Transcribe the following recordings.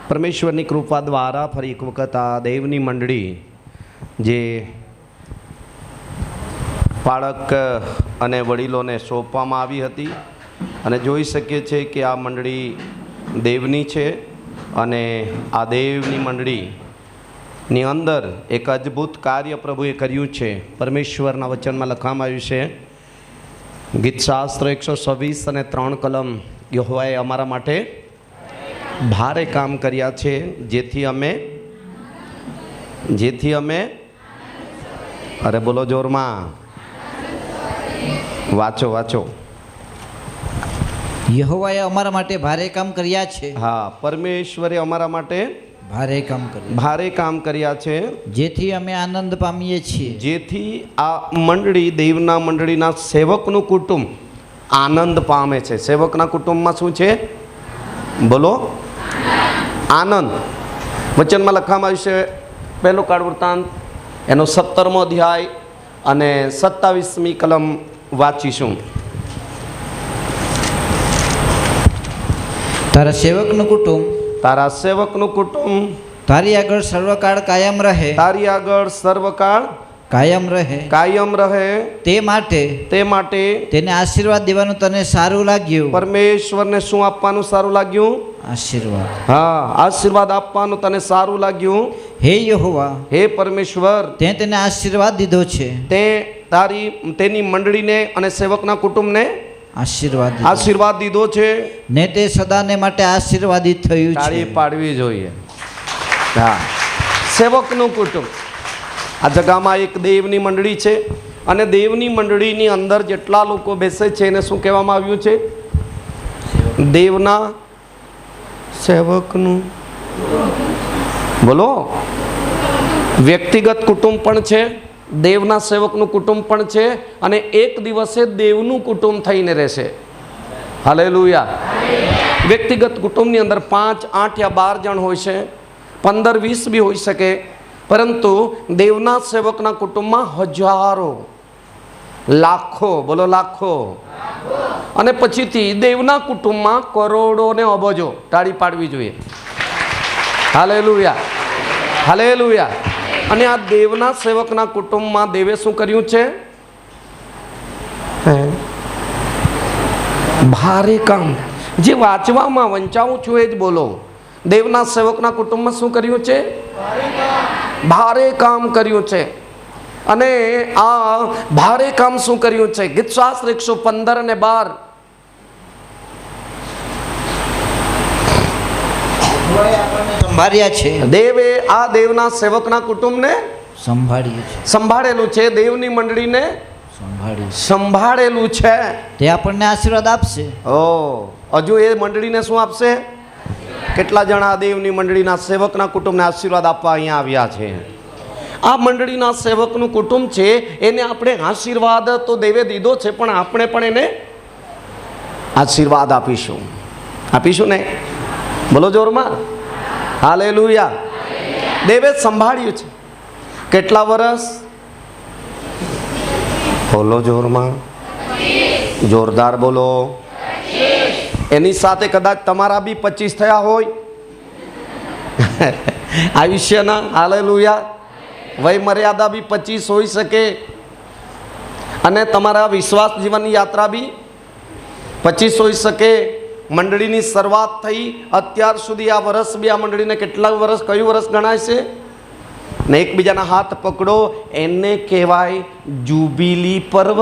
પરમેશ્વરની કૃપા દ્વારા ફરી એક વખત આ દેવની મંડળી જે બાળક અને વડીલોને સોંપવામાં આવી હતી અને જોઈ શકીએ છીએ કે આ મંડળી દેવની છે અને આ દેવની મંડળીની અંદર એક અદ્ભુત કાર્ય પ્રભુએ કર્યું છે. પરમેશ્વરના વચનમાં લખવામાં આવ્યું છે, ગીતશાસ્ત્ર 126 અને 3 કલમ, યહોવાએ અમારા માટે ભારે કામ કર્યા છે, જેથી અમે અરે બોલો જોરમાં, વાંચો. યહોવાએ અમારા માટે ભારે કામ કર્યા છે. હા, પરમેશ્વરે અમારા માટે ભારે કામ કર્યા છે, જેથી અમે આનંદ પામીએ છીએ. જેથી આ મંડળી, દેવના મંડળીના સેવકનું કુટુંબ આનંદ પામે છે. સેવકના કુટુંબમાં શું છે? બોલો, આનંદ. વચનમાં લખવામાં આવ્યું છે, પહેલો કાળ વૃત્તાંત એનો 17મો અધ્યાય અને 27મી કલમ વાંચીશું. તારા સેવકનું કુટુંબ તારી આગળ સર્વકાળ કાયમ રહે. તે માટે તેને આશીર્વાદ દેવાનું તને સારું લાગ્યું. પરમેશ્વરને શું આપવાનું સારું લાગ્યું? આશીર્વાદ. હા, આશીર્વાદ આપવાનું તને સારું લાગ્યું. હે યહોવા, હે પરમેશ્વર, તે તેને આશીર્વાદ દીધો છે. તે તેની મંડળીને અને સેવકના કુટુંબને આશીર્વાદ દીધો છે ને તે સદાને માટે આશીર્વાદિત થયું છે. તાળી પાડવી જોઈએ. હા, સેવકનું કુટુંબ. આ જગામાં એક દેવની મંડળી છે અને દેવની મંડળીની અંદર જેટલા લોકો બેસે છે એને શું કહેવામાં આવ્યું છે? દેવના સેવકનું. બોલો, વ્યક્તિગત કુટુંબ પણ છે, દેવના સેવકનું કુટુંબ પણ છે અને એક દિવસે દેવનું કુટુંબ થઈને રહેશે. હાલેલુયા. વ્યક્તિગત કુટુંબની અંદર 5, 8 યા 12 જણ હોય છે, 15, 20 બી હોઈ શકે, પરંતુ દેવના સેવકના કુટુંબમાં હજારો, લાખો, બોલો લાખો, અને પછીથી દેવના કુટુંબમાં કરોડો ને અબજો. તાળી પાડવી જોઈએ. હાલેલુયા. અને આ દેવના સેવકના કુટુંબમાં દેવે શું કર્યું છે? ભારે કામ. જે વાંચવામાં વંચાવું છું એ જ બોલો. દેવના સેવકના કુટુંબમાં શું કર્યું છે? ભારે કામ કર્યું છે. અને આ ભારે કામ શું કર્યું છે? ગીતશાસ્ત્ર 115 અને 12. સંભાળ્યા છે. દેવે આ દેવના સેવકના કુટુંબને સંભાળેલું છે. દેવની મંડળીને સંભાળેલું છે. તે આપણને આશીર્વાદ આપશે. હજુ એ મંડળીને શું આપશે? કેટલા જણા દેવની મંડળીના સેવકના કુટુંબને આશીર્વાદ આપવા અહીંયા આવ્યા છે? આ મંડળીના સેવકનું કુટુંબ છે, એને આપણે આશીર્વાદ તો દેવે દીધો છે, પણ આપણે પણ એને આશીર્વાદ આપીશું ને? બોલો જોરમાં. હાલેલુયા. દેવે સંભાળ્યું છે. કેટલા વર્ષ? બોલો જોરમાં, જોરદાર બોલો. એની સાથે કદાચ તમારા બી 25 થયા હોય આયુષ્યના. હાલેલુયા. વય મર્યાદા બી 25 હોઈ શકે અને તમારા વિશ્વાસ જીવનની યાત્રા બી 25 હોઈ શકે. મંડળીની શરૂઆત થઈ અત્યાર સુધી આ વર્ષ બી આ મંડળીને કેટલા વર્ષ, કયું વર્ષ ગણાય છે? ને એકબીજાના હાથ પકડો, એને કહેવાય જુબિલી પર્વ.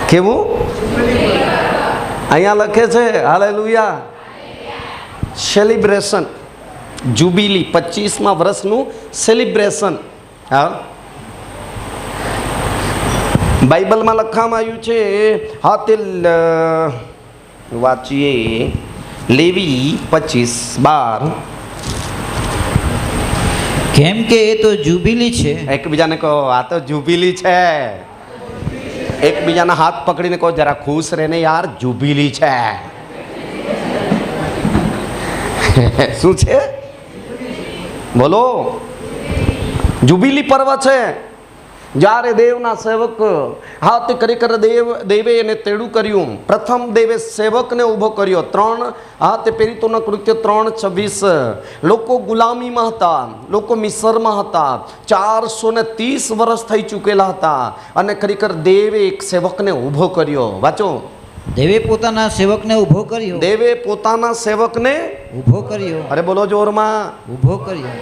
કેવું? અહીંયા લખે છે. હાલેલુયા. સેલિબ્રેશન, જુબિલી, 25મા વર્ષનું સેલિબ્રેશન. હા, બાઇબલમાં લખવામાં આવ્યું છે. હા, તે વાંચીએ, લેવી 25:12. કેમ કે એ તો જુબિલી છે. એકબીજાને કહો, આ તો જુબિલી છે. એકબીજાના હાથ પકડીને કહો, જરા ખુશ રહેને યાર, જુબિલી છે. શું છે? બોલો, જુબિલી પર્વ છે. જ્યારે દેવના સેવક હા તે ખરેખર દેવે એને તેડું કર્યું. પ્રથમ દેવે સેવકને ઊભો કર્યો. 3 હા તે પેરિતોના કૃત્ય 3:26. લોકો ગુલામીમાં હતા, લોકો મિસરમાં હતા, 430 વર્ષ થઈ ચૂકેલા હતા અને ખરેખર દેવે એક સેવકને ઊભો કર્યો. વાંચો. દેવે પોતાના સેવકને ઊભો કર્યો. દેવે પોતાના સેવકને ઊભો કર્યો. અરે બોલો જોરમાં, ઊભો કર્યો.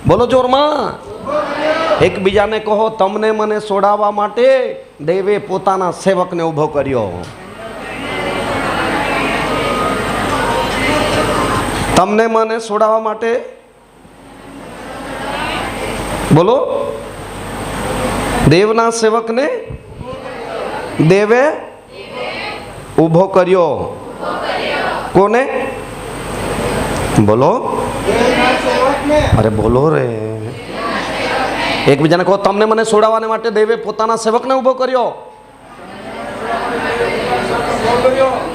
બોલો જોરમાં. એકબીજાને કહો, તમને મને છોડાવવા માટે દેવે પોતાના સેવકને ઊભો કર્યો. તમને મને છોડાવવા માટે બોલો દેવના સેવકને દેવે ઊભો કર્યો. કોને? બોલો. અરે બોલો રે. એકબીજાને કહો, તમને મને છોડાવવાને માટે દેવે પોતાના સેવકને ઊભો કર્યો.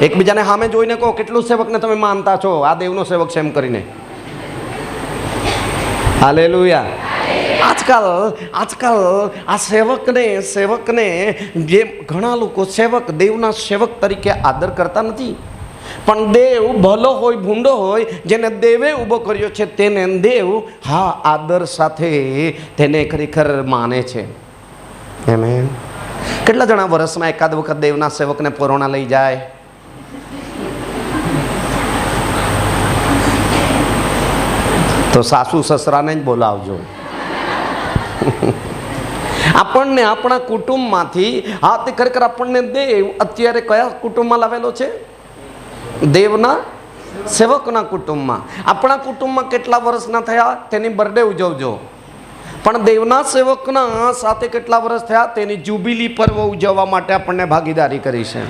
એકબીજાને સામે જોઈને કહો, કેટલું સેવકને તમે માનતા છો? આ દેવનો સેવક છે એમ કરીને. હાલેલુયા. આજકાલ આ સેવકને જે ઘણા લોકો સેવક દેવના સેવક તરીકે આદર કરતા નથી. પણ દેવ ભલો હોય ભૂંડો હોય, જેને દેવે ઊભો કર્યો છે તેને દેવ હા આદર સાથે તેને ખરેખર માને છે. આમેન. કેટલા જણા વર્ષમાં એકાદ વખત દેવના સેવકને પરોણા લઈ જાય? તો સાસુ સસરાને જ બોલાવજો. આપણને આપણા કુટુંબમાંથી હા તે ખરેખર આપણને દેવ અત્યારે કયા કુટુંબમાં લાવેલો છે? દેવના સેવકના કુટુંબમાં. આપણા કુટુંબમાં કેટલા વર્ષના થયા તેની બર્થડે ઉજવજો, પણ દેવના સેવકના સાથે કેટલા વર્ષ થયા તેની જુબિલી પર્વ ઉજવવા માટે આપણને ભાગીદારી કરી છે.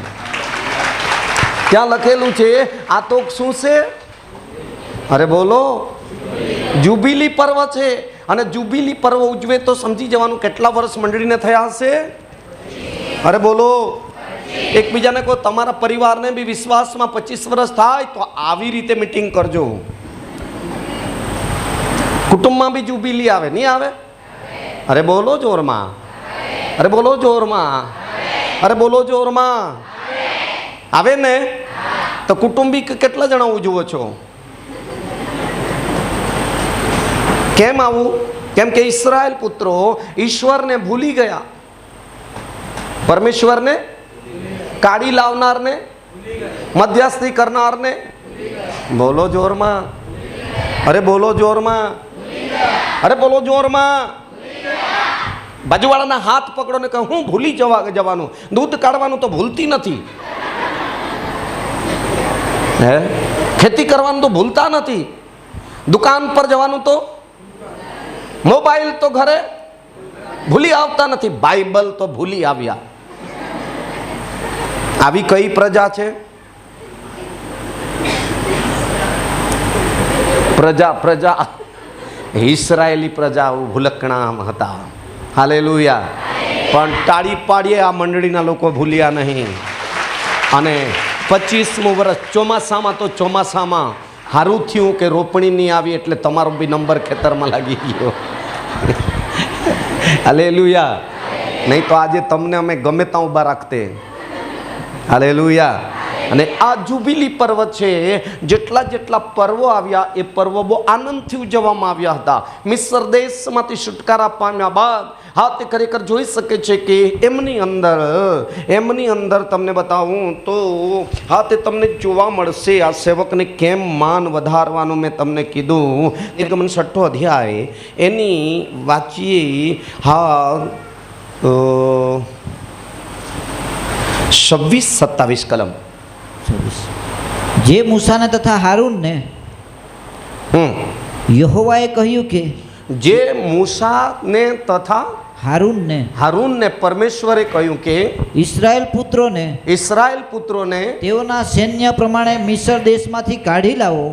ત્યાં લખેલું છે આ તો શું છે? અરે બોલો, જુબિલી પર્વ છે. અને જુબિલી પર્વ ઉજવે તો સમજી જવાનું કેટલા વર્ષ મંડળીને થયા હશે. અરે બોલો. એકબીજાને કહો, તમારા પરિવારને બી વિશ્વાસમાં 25 વર્ષ થાય તો આવી રીતે મીટિંગ કરજો. કુટુંબમાં બી જુબિલી આવે, નહીં આવે? અરે બોલો જોરમાં. અરે બોલો જોરમાં. અરે બોલો જોરમાં. આવે ને? તો કુટુંબી કેટલા જણા ઉજવો છો? કેમ આવું? કેમ કે ઇસ્રાયેલ પુત્રો ઈશ્વરને ભૂલી ગયા. પરમેશ્વરને કાઢી લાવનારને, મધ્યસ્થી કરનારને. બોલો જોરમાં. અરે બોલો જોરમાં. અરે બોલો જોરમાં. બાજુવાળાના હાથ પકડો ને કહો, હું ભૂલી જવાનું. દૂધ કાઢવાનું તો ભૂલતી નથી. હે, ખેતી કરવાનું તો ભૂલતા નથી. દુકાન પર જવાનું તો, મોબાઈલ તો ઘરે ભૂલી આવતા નથી. બાઇબલ તો ભૂલી આવ્યા. આવી કઈ પ્રજા છે? પ્રજા ઇસરાયેલી પ્રજા ભૂલકણા હતા. હાલેલુયા. પણ તાળી પાડીએ આ મંડળીના લોકો ભૂલ્યા નહીં. અને 25મું વર્ષ ચોમાસામાં તો ચોમાસામાં સારું થયું કે રોપણી નહીં આવી, એટલે તમારો બી નંબર ખેતરમાં લાગી ગયો. હાલેલુયા. નહીં તો આજે તમને અમે ગમે ત્યાં ઊભા રાખતે. હાલેલુયા. અને આ જુબિલી પર્વ છે. જેટલા પર્વો આવ્યા એ પર્વો બહુ આનંદથી ઉજવવામાં આવ્યા હતા. મિસ્ર દેશમાંથી છુટકારા પામ્યા બાદ હા તે ખરેખર જોઈ શકે છે કે એમની અંદર તમને બતાવું તો હા તે તમને જોવા મળશે. આ સેવકને કેમ માન વધારવાનું મેં તમને કીધું. નિર્ગમન 6 અધ્યાય એની વાંચીએ. હા 26-27 કલમ. જે મૂસાને તથા હારૂનને યહોવાએ કહ્યું કે, જે મૂસાને તથા હારૂનને પરમેશ્વરે કહ્યું કે ઇસ્રાયેલ પુત્રોને તેઓના સૈન્ય પ્રમાણે મિસ્ર દેશમાંથી કાઢી લાવો.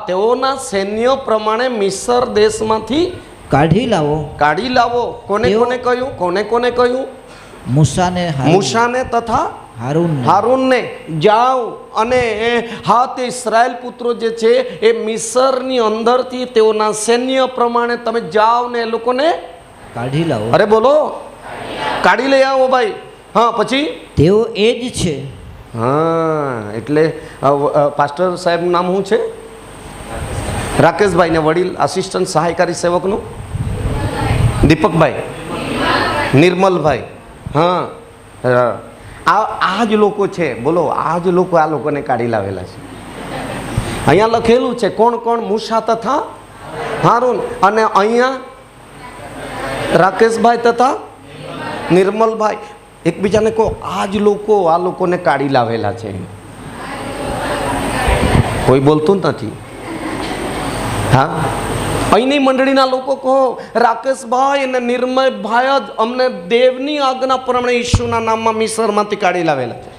તેઓના સૈન્ય પ્રમાણે મિસ્ર દેશમાંથી કાઢી લાવો. કોને કહ્યું? મૂસાને તથા હારૂનને જાઓ અને હા તે ઇસ્રાયેલ પુત્રો જે છે એ મિસરની અંદરથી તેઓના સૈન્ય પ્રમાણે તમે જાઓ ને એ લોકોને કાઢી લાવો. અરે બોલો, કાઢી લઈ આવો ભાઈ. હા પછી તેઓ એ જ છે. હા એટલે પાસ્ટર સાહેબનું નામ શું છે? રાકેશભાઈ. ને વડીલ આસિસ્ટન્ટ સહાયકારી સેવકનું દીપકભાઈ, નિર્મલભાઈ. હા આ જ લોકો છે. બોલો, આ જ લોકો આ લોકોને કાઢી લાવેલા છે. અહીંયા લખેલું છે કોણ કોણ? મૂસા તથા હારૂન. અને અહીંયા રાકેશભાઈ તથા નિર્મલભાઈ. એકબીજાને કહો આ જ લોકો આ લોકોને કાઢી લાવેલા છે. કોઈ બોલતું નથી. હા, અહીંની મંડળીના લોકો કહો રાકેશભાઈ અને નિર્મલભાઈ જ અમને દેવની આજ્ઞા પ્રમાણે ઈસુના નામમાં મિસરમાંથી કાઢી લાવેલા છે.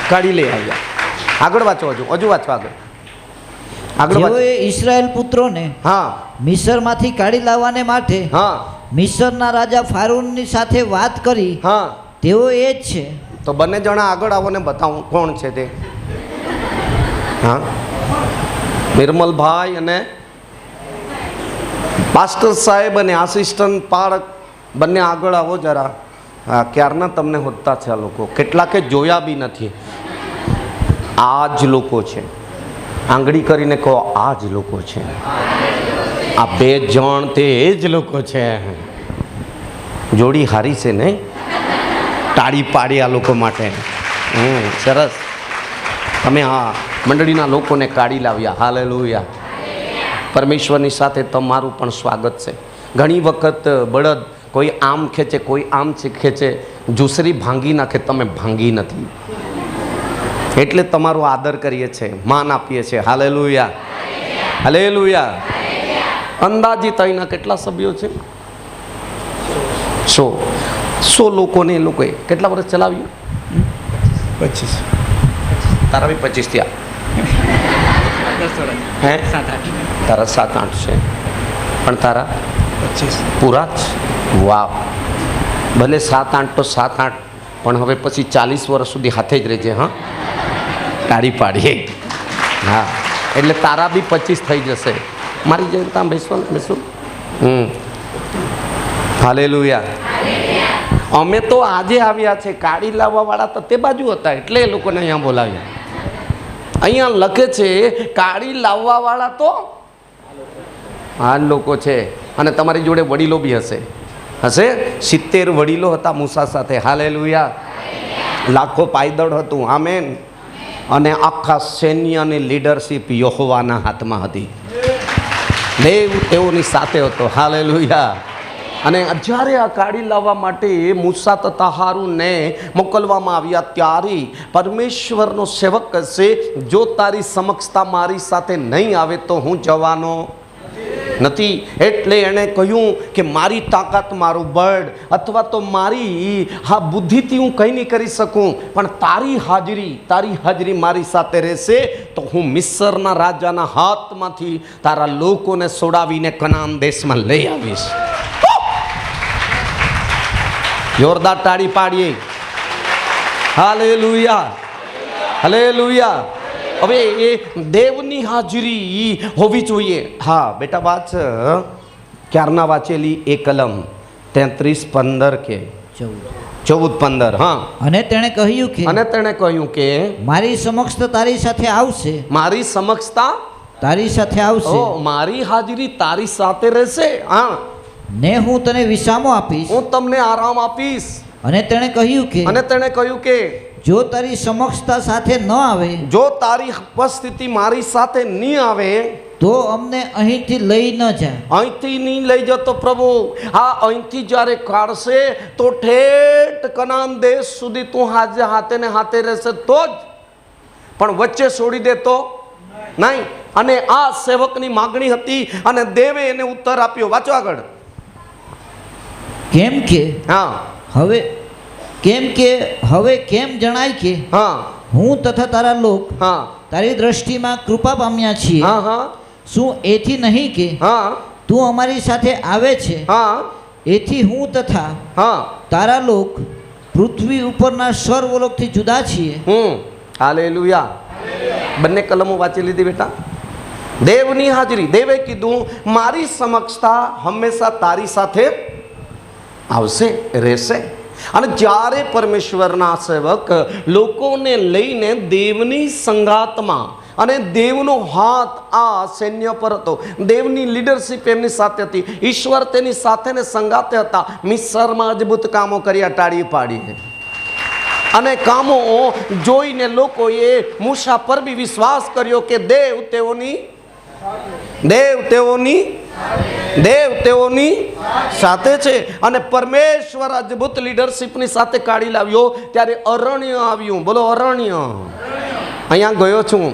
કાઢી લઈ આવ્યા. આગળ વાંચો, હજુ વાંચો આગળ. તેઓએ ઇસ્રાયેલ પુત્રોને હા મિસરમાંથી કાઢી લાવવાને માટે હા મિસરના રાજા ફારૂનની સાથે વાત કરી. હા તેઓ એ જ છે. તો બંને જણા આગળ આવો ને બતાવું કોણ છે તે. હા, નિર્મલભાઈ અને પાસ્ટર સાહેબ અને આસિસ્ટન્ટ પારક બંને આગળ આવો જરા. હા, ક્યારના તમને હોતા છે આ લોકો. કેટલાકે જોયા બી નથી. આ જ લોકો છે. આંગળી કરીને કહો આ જ લોકો છે. આ બે જણ તે એ જ લોકો છે. જોડી હારી છે ને? તાળી પાડી આ લોકો માટે. સરસ. તમે હા મંડળીના લોકોને કાઢી લાવ્યા. હાલેલુયા. પરમેશ્વરની સાથે તમારું પણ સ્વાગત છે. ઘણી વખત બળદ કોઈ આમ ખેંચે, કોઈ આમ ખેંચે, જુસરી ભાંગી નાખે, તમે ભાંગી નથી. એટલે તમારો આદર કરીએ છીએ, માન આપીએ છીએ. Hallelujah, hallelujah. અંદાજિત અહીંના કેટલા સભ્યો છે? 100 લોકોને એ લોકોએ કેટલા વર્ષ ચલાવ્યું? 25. તારા બી 25 થયા? હે, તારા 7-8 છે, પણ તારા 25 પૂરા જ. વાવ. ભલે 7-8 તો 7-8, પણ હવે પછી 40 વર્ષ સુધી હાથે જ રહેજે. હા, તાળી પાડીએ. હા, એટલે તારા બી 25 થઈ જશે. મારી જેમ ત્યાં બેસવાનું. હાલેલુયા. અમે તો આજે આવ્યા છે. કાઢી લાવવા વાળા તો તે બાજુ હતા, એટલે એ લોકોને અહીંયા બોલાવ્યા. અહીંયા લખે છે કાઢી લાવવા વાળા તો આ લોકો છે. અને તમારી જોડે વડીલો બી હશે. 70 વડીલો હતા મૂસા સાથે. હાલેલુયા. લાખો પાયદળ હતું. આમેન. અને આખા સૈન્યની લીડરશીપ યહોવાના હાથમાં હતી. દેવ તેઓની સાથે હતો. હાલેલુયા. અને જ્યારે આ કાઢી લાવવા માટે મૂસા તથા હારૂનને મોકલવામાં આવ્યા, ત્યારે પરમેશ્વરનો સેવક કહેશે જો તારી સમક્ષતા મારી સાથે નહીં આવે તો હું જવાનો નથી. એટલે એણે કહ્યું કે મારી તાકાત, મારું બળ અથવા તો મારી બુદ્ધિથી હું કંઈ નહીં કરી શકું, પણ તારી હાજરી મારી સાથે રહેશે તો હું મિસરના રાજાના હાથમાંથી તારા લોકોને છોડાવીને કનાન દેશમાં લઈ આવીશ. જોરદાર તાળી પાડીએ. Hallelujah, hallelujah. હવે એ દેવની હાજરી હોવી જોઈએ. હા બેટા વાંચ, ક્યારના વાંચેલી એ કલમ 33:15 કે 14:15. હા. અને તેણે કહ્યું કે મારી સમક્ષતા તારી સાથે આવશે. મારી સમક્ષતા તારી સાથે આવશે. મારી હાજરી તારી સાથે રહેશે. હા. ને હું તને વિસામો આપીશ. હું તમને આરામ આપીશ. અને તેણે કહ્યું કે જો તારી સમક્ષતા સાથે ન આવે, જો તારી ઉપસ્થિતિ મારી સાથે નહીં આવે તો અમને અહીંથી લઈ ન જા. અહીંથી નહીં લઈ જતો પ્રભુ. હા, અહીંથી જ્યારે કાઢશે તો ઠેઠ કનાન દેશ સુધી તું હાથે ને હાથે રહેશે તો જ, પણ વચ્ચે છોડી દે તો નહીં. અને આ સેવકની માગણી હતી અને દેવે એને ઉત્તર આપ્યો. વાંચો આગળ. કેમ કે હવે કેમ જણાય કે હું તથા તારા લોક તારી દ્રષ્ટિમાં કૃપા પામ્યા છીએ. શું એથી નહીં કે તું અમારી સાથે આવે છે? એથી હું તથા તારા લોક પૃથ્વી ઉપરના સર્વલોકથી જુદા છીએ. હાલેલુયા. બંને કલમો વાંચી લીધી બેટા. દેવની હાજરી. દેવે કીધું મારી સમક્ષતા હંમેશા તારી સાથે આવશે, રહેશે. અને જ્યારે પરમેશ્વરના સેવક લોકોને લઈને દેવની સંગાતમાં, અને દેવનો હાથ આ સૈન્ય પર હતો, દેવની લીડરશીપ એમની સાથે હતી, ઈશ્વર તેની સાથે ને સંગાતે હતા. મિસ્રમાં અદ્ભુત કામો કર્યા ટાળી પાડીને, અને કામો જોઈને લોકોએ મૂસા પર બી વિશ્વાસ કર્યો કે દેવ તેઓની સાથે છે. અને પરમેશ્વર અદ્ભુત લીડરશીપની સાથે કાઢી લાવ્યો. ત્યારે અરણ્ય આવ્યું. બોલો અરણ્ય. અહીંયા ગયો છું,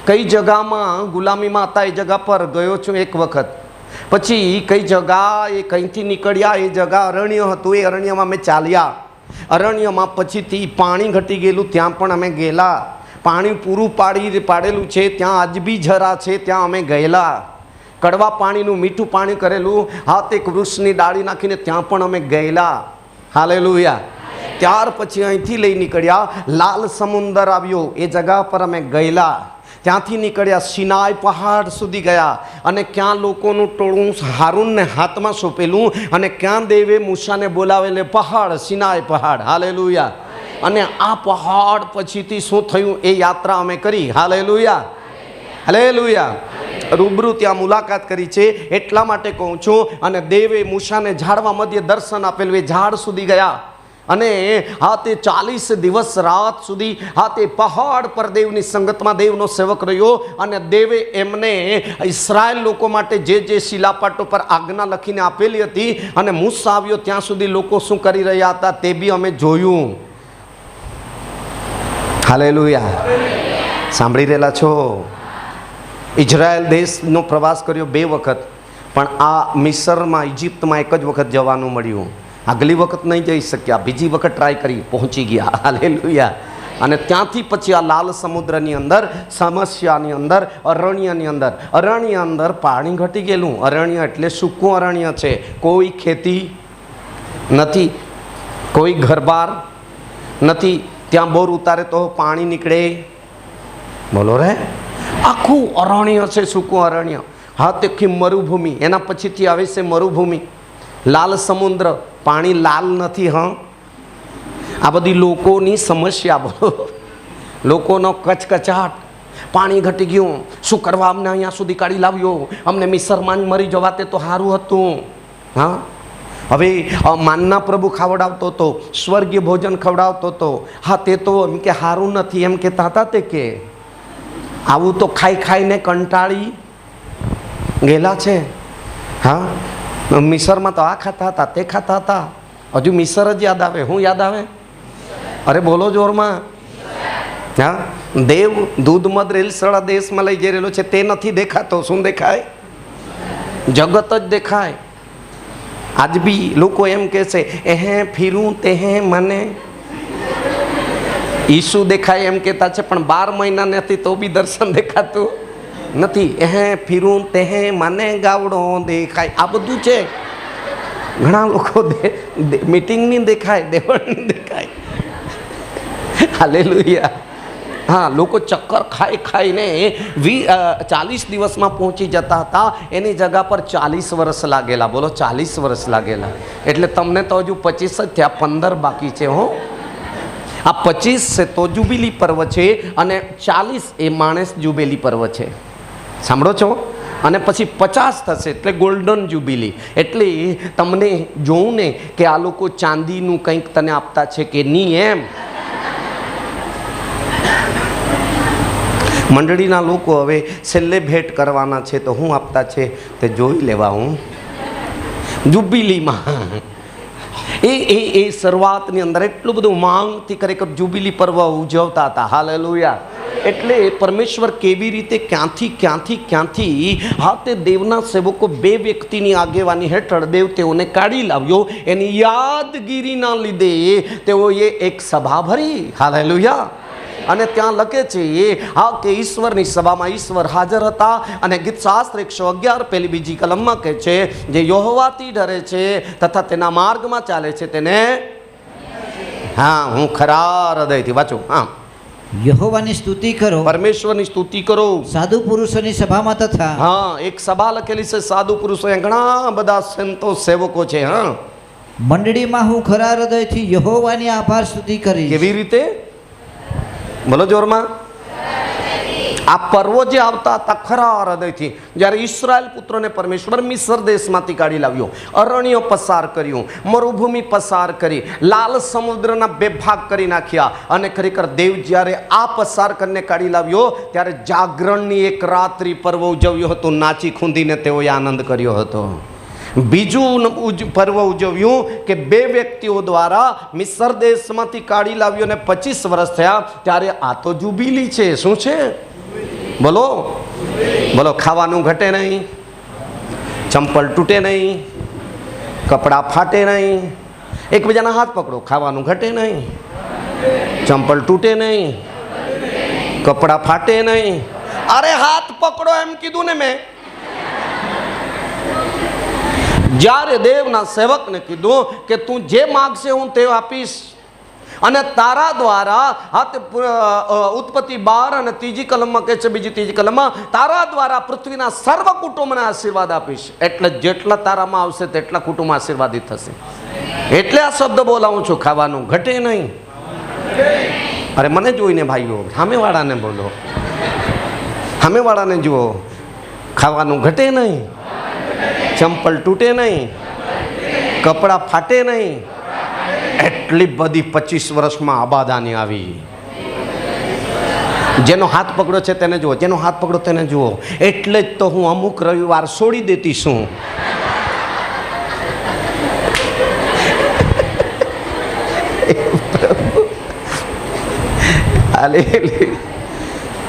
કઈ જગામાં ગુલામીમાં હતા એ જગા પર ગયો છું એક વખત. પછી કઈ જગા એ કંઈથી નીકળ્યા, એ જગા અરણ્ય હતું. એ અરણ્યમાં અમે ચાલ્યા. અરણ્યમાં પછીથી પાણી ઘટી ગયેલું, ત્યાં પણ અમે ગયેલા. પાણી પૂરું પાડેલું છે, ત્યાં આજ બી ઝરા છે, ત્યાં અમે ગયેલા. કડવા પાણીનું મીઠું પાણી કરેલું, હાથ એક વૃક્ષની ડાળી નાખીને ત્યાં પણ અમે ગયેલા. હાલેલુયા. ત્યાર પછી અહીંથી લઈ નીકળ્યા, લાલ સમુદ્ર આવ્યો, એ જગા પર અમે ગયેલા. ત્યાંથી નીકળ્યા, સિનાઈ પહાડ સુધી ગયા. અને ક્યાં લોકોનું ટોળું હારૂનને હાથમાં સોંપેલું, અને ક્યાં દેવે મૂસાને બોલાવેલે પહાડ, સિનાઈ પહાડ. હાલેલુયા. અને આ પહાડ પછીથી શું થયું એ યાત્રા અમે કરી. Hallelujah, hallelujah. રૂબરૂ ત્યાં મુલાકાત કરી છે, એટલા માટે કહું છું. અને દેવે મૂસાને ઝાડવા મધ્ય દર્શન આપેલું, એ ઝાડ સુધી ગયા. અને હા તે 40 દિવસ રાત સુધી હા તે પહાડ પર દેવની સંગતમાં દેવનો સેવક રહ્યો. અને દેવે એમને ઇસ્રાયેલ લોકો માટે જે શિલાપાટો પર આજ્ઞા લખીને આપેલી હતી, અને મૂસા આવ્યો ત્યાં સુધી લોકો શું કરી રહ્યા હતા તે બી અમે જોયું. હાલેલુયા. સાંભળી રહેલા છો? ઇઝરાયલ દેશનો પ્રવાસ કર્યો 2 વખત, પણ આ મિસરમાં, ઇજિપ્તમાં એક જ વખત જવાનું મળ્યું. આગલી વખત નહીં જઈ શક્યા, બીજી વખત ટ્રાય કરી, પહોંચી ગયા. હાલેલુયા. અને ત્યાંથી પછી આ લાલ સમુદ્રની અંદર, સમસ્યાની અંદર, અરણ્ય અંદર પાણી ઘટી ગયેલું. અરણ્ય એટલે સૂકું અરણ્ય છે. કોઈ ખેતી નથી, કોઈ ઘરબાર નથી. ત્યાં બોર ઉતારે તો પાણી નીકળે. બોલો રે. આખું અરણ્ય છે, સૂકું અરણ્ય. હા તે મરુભૂમિ, એના પછીથી આવે છે મરુભૂમિ. લાલ સમુદ્ર, પાણી લાલ નથી. હા, આ બધી લોકોની સમસ્યા. બોલો, લોકોનો કચકચાટ. પાણી ઘટી ગયું, શું કરવા, અમને અહીંયા સુધી કાઢી લાવ્યો, અમને મિસરમાં મરી જવાતે તો સારું હતું. હા, હવે માનના પ્રભુ ખવડાવતો હતો, સ્વર્ગીય ભોજન ખવડાવતો હતો. હા તે તો એમ કે સારું નથી એમ કહેતા હતા. તે કે આવું તો ખાઈને કંટાળી ગયેલા છે. હા, મિસરમાં તો આ ખાતા હતા, તે ખાતા હતા. હજુ મિસર જ યાદ આવે. શું યાદ આવે? અરે બોલો જોરમાં. હા, દેવ દૂધ મધ રેલસળા દેશમાં લઈ જઈ રહેલો છે, તે નથી દેખાતો. શું દેખાય? જગત જ દેખાય. આજ બી લોકો એમ કહે છે, એહે ફીરું તેહે મને ઈસુ દેખાય એમ કહેતા છે, પણ 12 મહિના નથી તો બી દર્શન દેખાતું નથી. એહે ફીરું તેહે મને ગાવડો દેખાય. આ બધું છે. ઘણા લોકો મીટિંગની દેખાય, દેવળની દેખાય. હાલેલુયા. હા, લોકો ચક્કર ખાઈને 40 દિવસમાં પહોંચી જતા હતા, એની જગા પર 40 વર્ષ લાગેલા. બોલો, 40 વર્ષ લાગેલા. એટલે તમને તો હજુ 25 જ થયા, 15 બાકી છે. હો, આ 25 છે તો જુબિલી પર્વ છે, અને 40 એ માણસ જુબેલી પર્વ છે. સાંભળો છો? અને પછી 50 થશે એટલે ગોલ્ડન જુબિલી. એટલે તમને જોઉં ને કે આ લોકો ચાંદીનું કંઈક તને આપતા છે કે નહીં એમ. મંડળીના લોકો હવે છેલ્લે ભેટ કરવાના છે, તો હું આપતા છે તે જોઈ લેવા. હું જુબિલીમાં એ શરૂઆતની અંદર એટલું બધું માંગથી ખરેખર જુબિલી પર્વ ઉજવતા હતા. હાલેલુયા. એટલે પરમેશ્વર કેવી રીતે ક્યાંથી હા તે દેવના સેવકો 2 વ્યક્તિની આગેવાની હેઠળ દેવ તેઓને કાઢી લાવ્યો. એની યાદગીરીના લીધે તેઓએ એક સભા ભરી. હાલેલુયા. અને ત્યાં લખે છે હા કે ઈશ્વરની સભામાં ઈશ્વર હાજર હતા. અને ગીતશાસ્ત્ર 111 પેલી બીજી કલમમાં કહે છે, જે યહોવાથી ડરે છે તથા તેના માર્ગમાં ચાલે છે તેને, હા હું ખરા હૃદયથી વાંચું. હા, યહોવાની સ્તુતિ કરો, પરમેશ્વરની સ્તુતિ કરો સાધુ પુરુષોની સભામાં તથા. હા, એક સભા લખેલી છે સાધુ પુરુષો. ઘણા બધા સંતો સેવકો છે. હા, મંડળીમાં હું ખરા હૃદયથી યહોવાની આભાર સ્તુતિ કરીશ. કેવી રીતે? બોલો જોરમાં. આ પર્વો જે આવતા હતા ખરા હૃદયથી, જ્યારે ઈસ્રાયેલ પુત્રોને પરમેશ્વર મિસ્ર દેશમાંથી કાઢી લાવ્યો, અરણ્ય પસાર કર્યું, મરુભૂમિ પસાર કરી, લાલ સમુદ્રના બે ભાગ કરી નાખ્યા, અને ખરેખર દેવ જ્યારે આ પસાર કરીને કાઢી લાવ્યો ત્યારે જાગરણની એક રાત્રિ પર્વ ઉજવ્યો હતો. નાચી ખૂંદીને તેઓએ આનંદ કર્યો હતો. બીજું પર્વ ઉજવ્યું કે બે વ્યક્તિઓ દ્વારા મિસ્ર દેશમાંથી કાઢી લાવ્યો અને 25 વર્ષ થયા ત્યારે આ તો જુબીલી છે. શું છે? બોલો બોલો. ખાવાનું ઘટે નહીં, ચંપલ તૂટે નહીં, કપડાં ફાટે નહીં. એકબીજાના હાથ પકડો, ખાવાનું ઘટે નહીં, ચંપલ તૂટે નહીં, કપડાં ફાટે નહીં. અરે હાથ પકડો એમ કીધું ને મેં. જ્યારે દેવના સેવકને કીધું કે તું જે માગશે હું તે આપીશ, અને તારા દ્વારા ઉત્પત્તિ 12 અને ત્રીજી કલમમાં કહે છે, બીજી ત્રીજી કલમમાં તારા દ્વારા પૃથ્વીના સર્વ કુટુંબને આશીર્વાદ આપીશ. એટલે જેટલા તારામાં આવશે તેટલા કુટુંબ આશીર્વાદિત થશે. એટલે આ શબ્દ બોલાવું છું, ખાવાનું ઘટે નહીં. અરે મને જોઈને ભાઈઓ, સામેવાળાને બોલો, સામેવાળાને જુઓ. ખાવાનું ઘટે નહીં, ચંપલ તૂટે નહીં, કપડાં ફાટે નહીં. એટલી બધી 25 વર્ષમાં આબાદાની આવી. જેનો હાથ પકડો છે તેને જુઓ, જેનો હાથ પકડો તેને જુઓ. એટલે જ તો હું અમુક રવિવાર છોડી દેતી છું.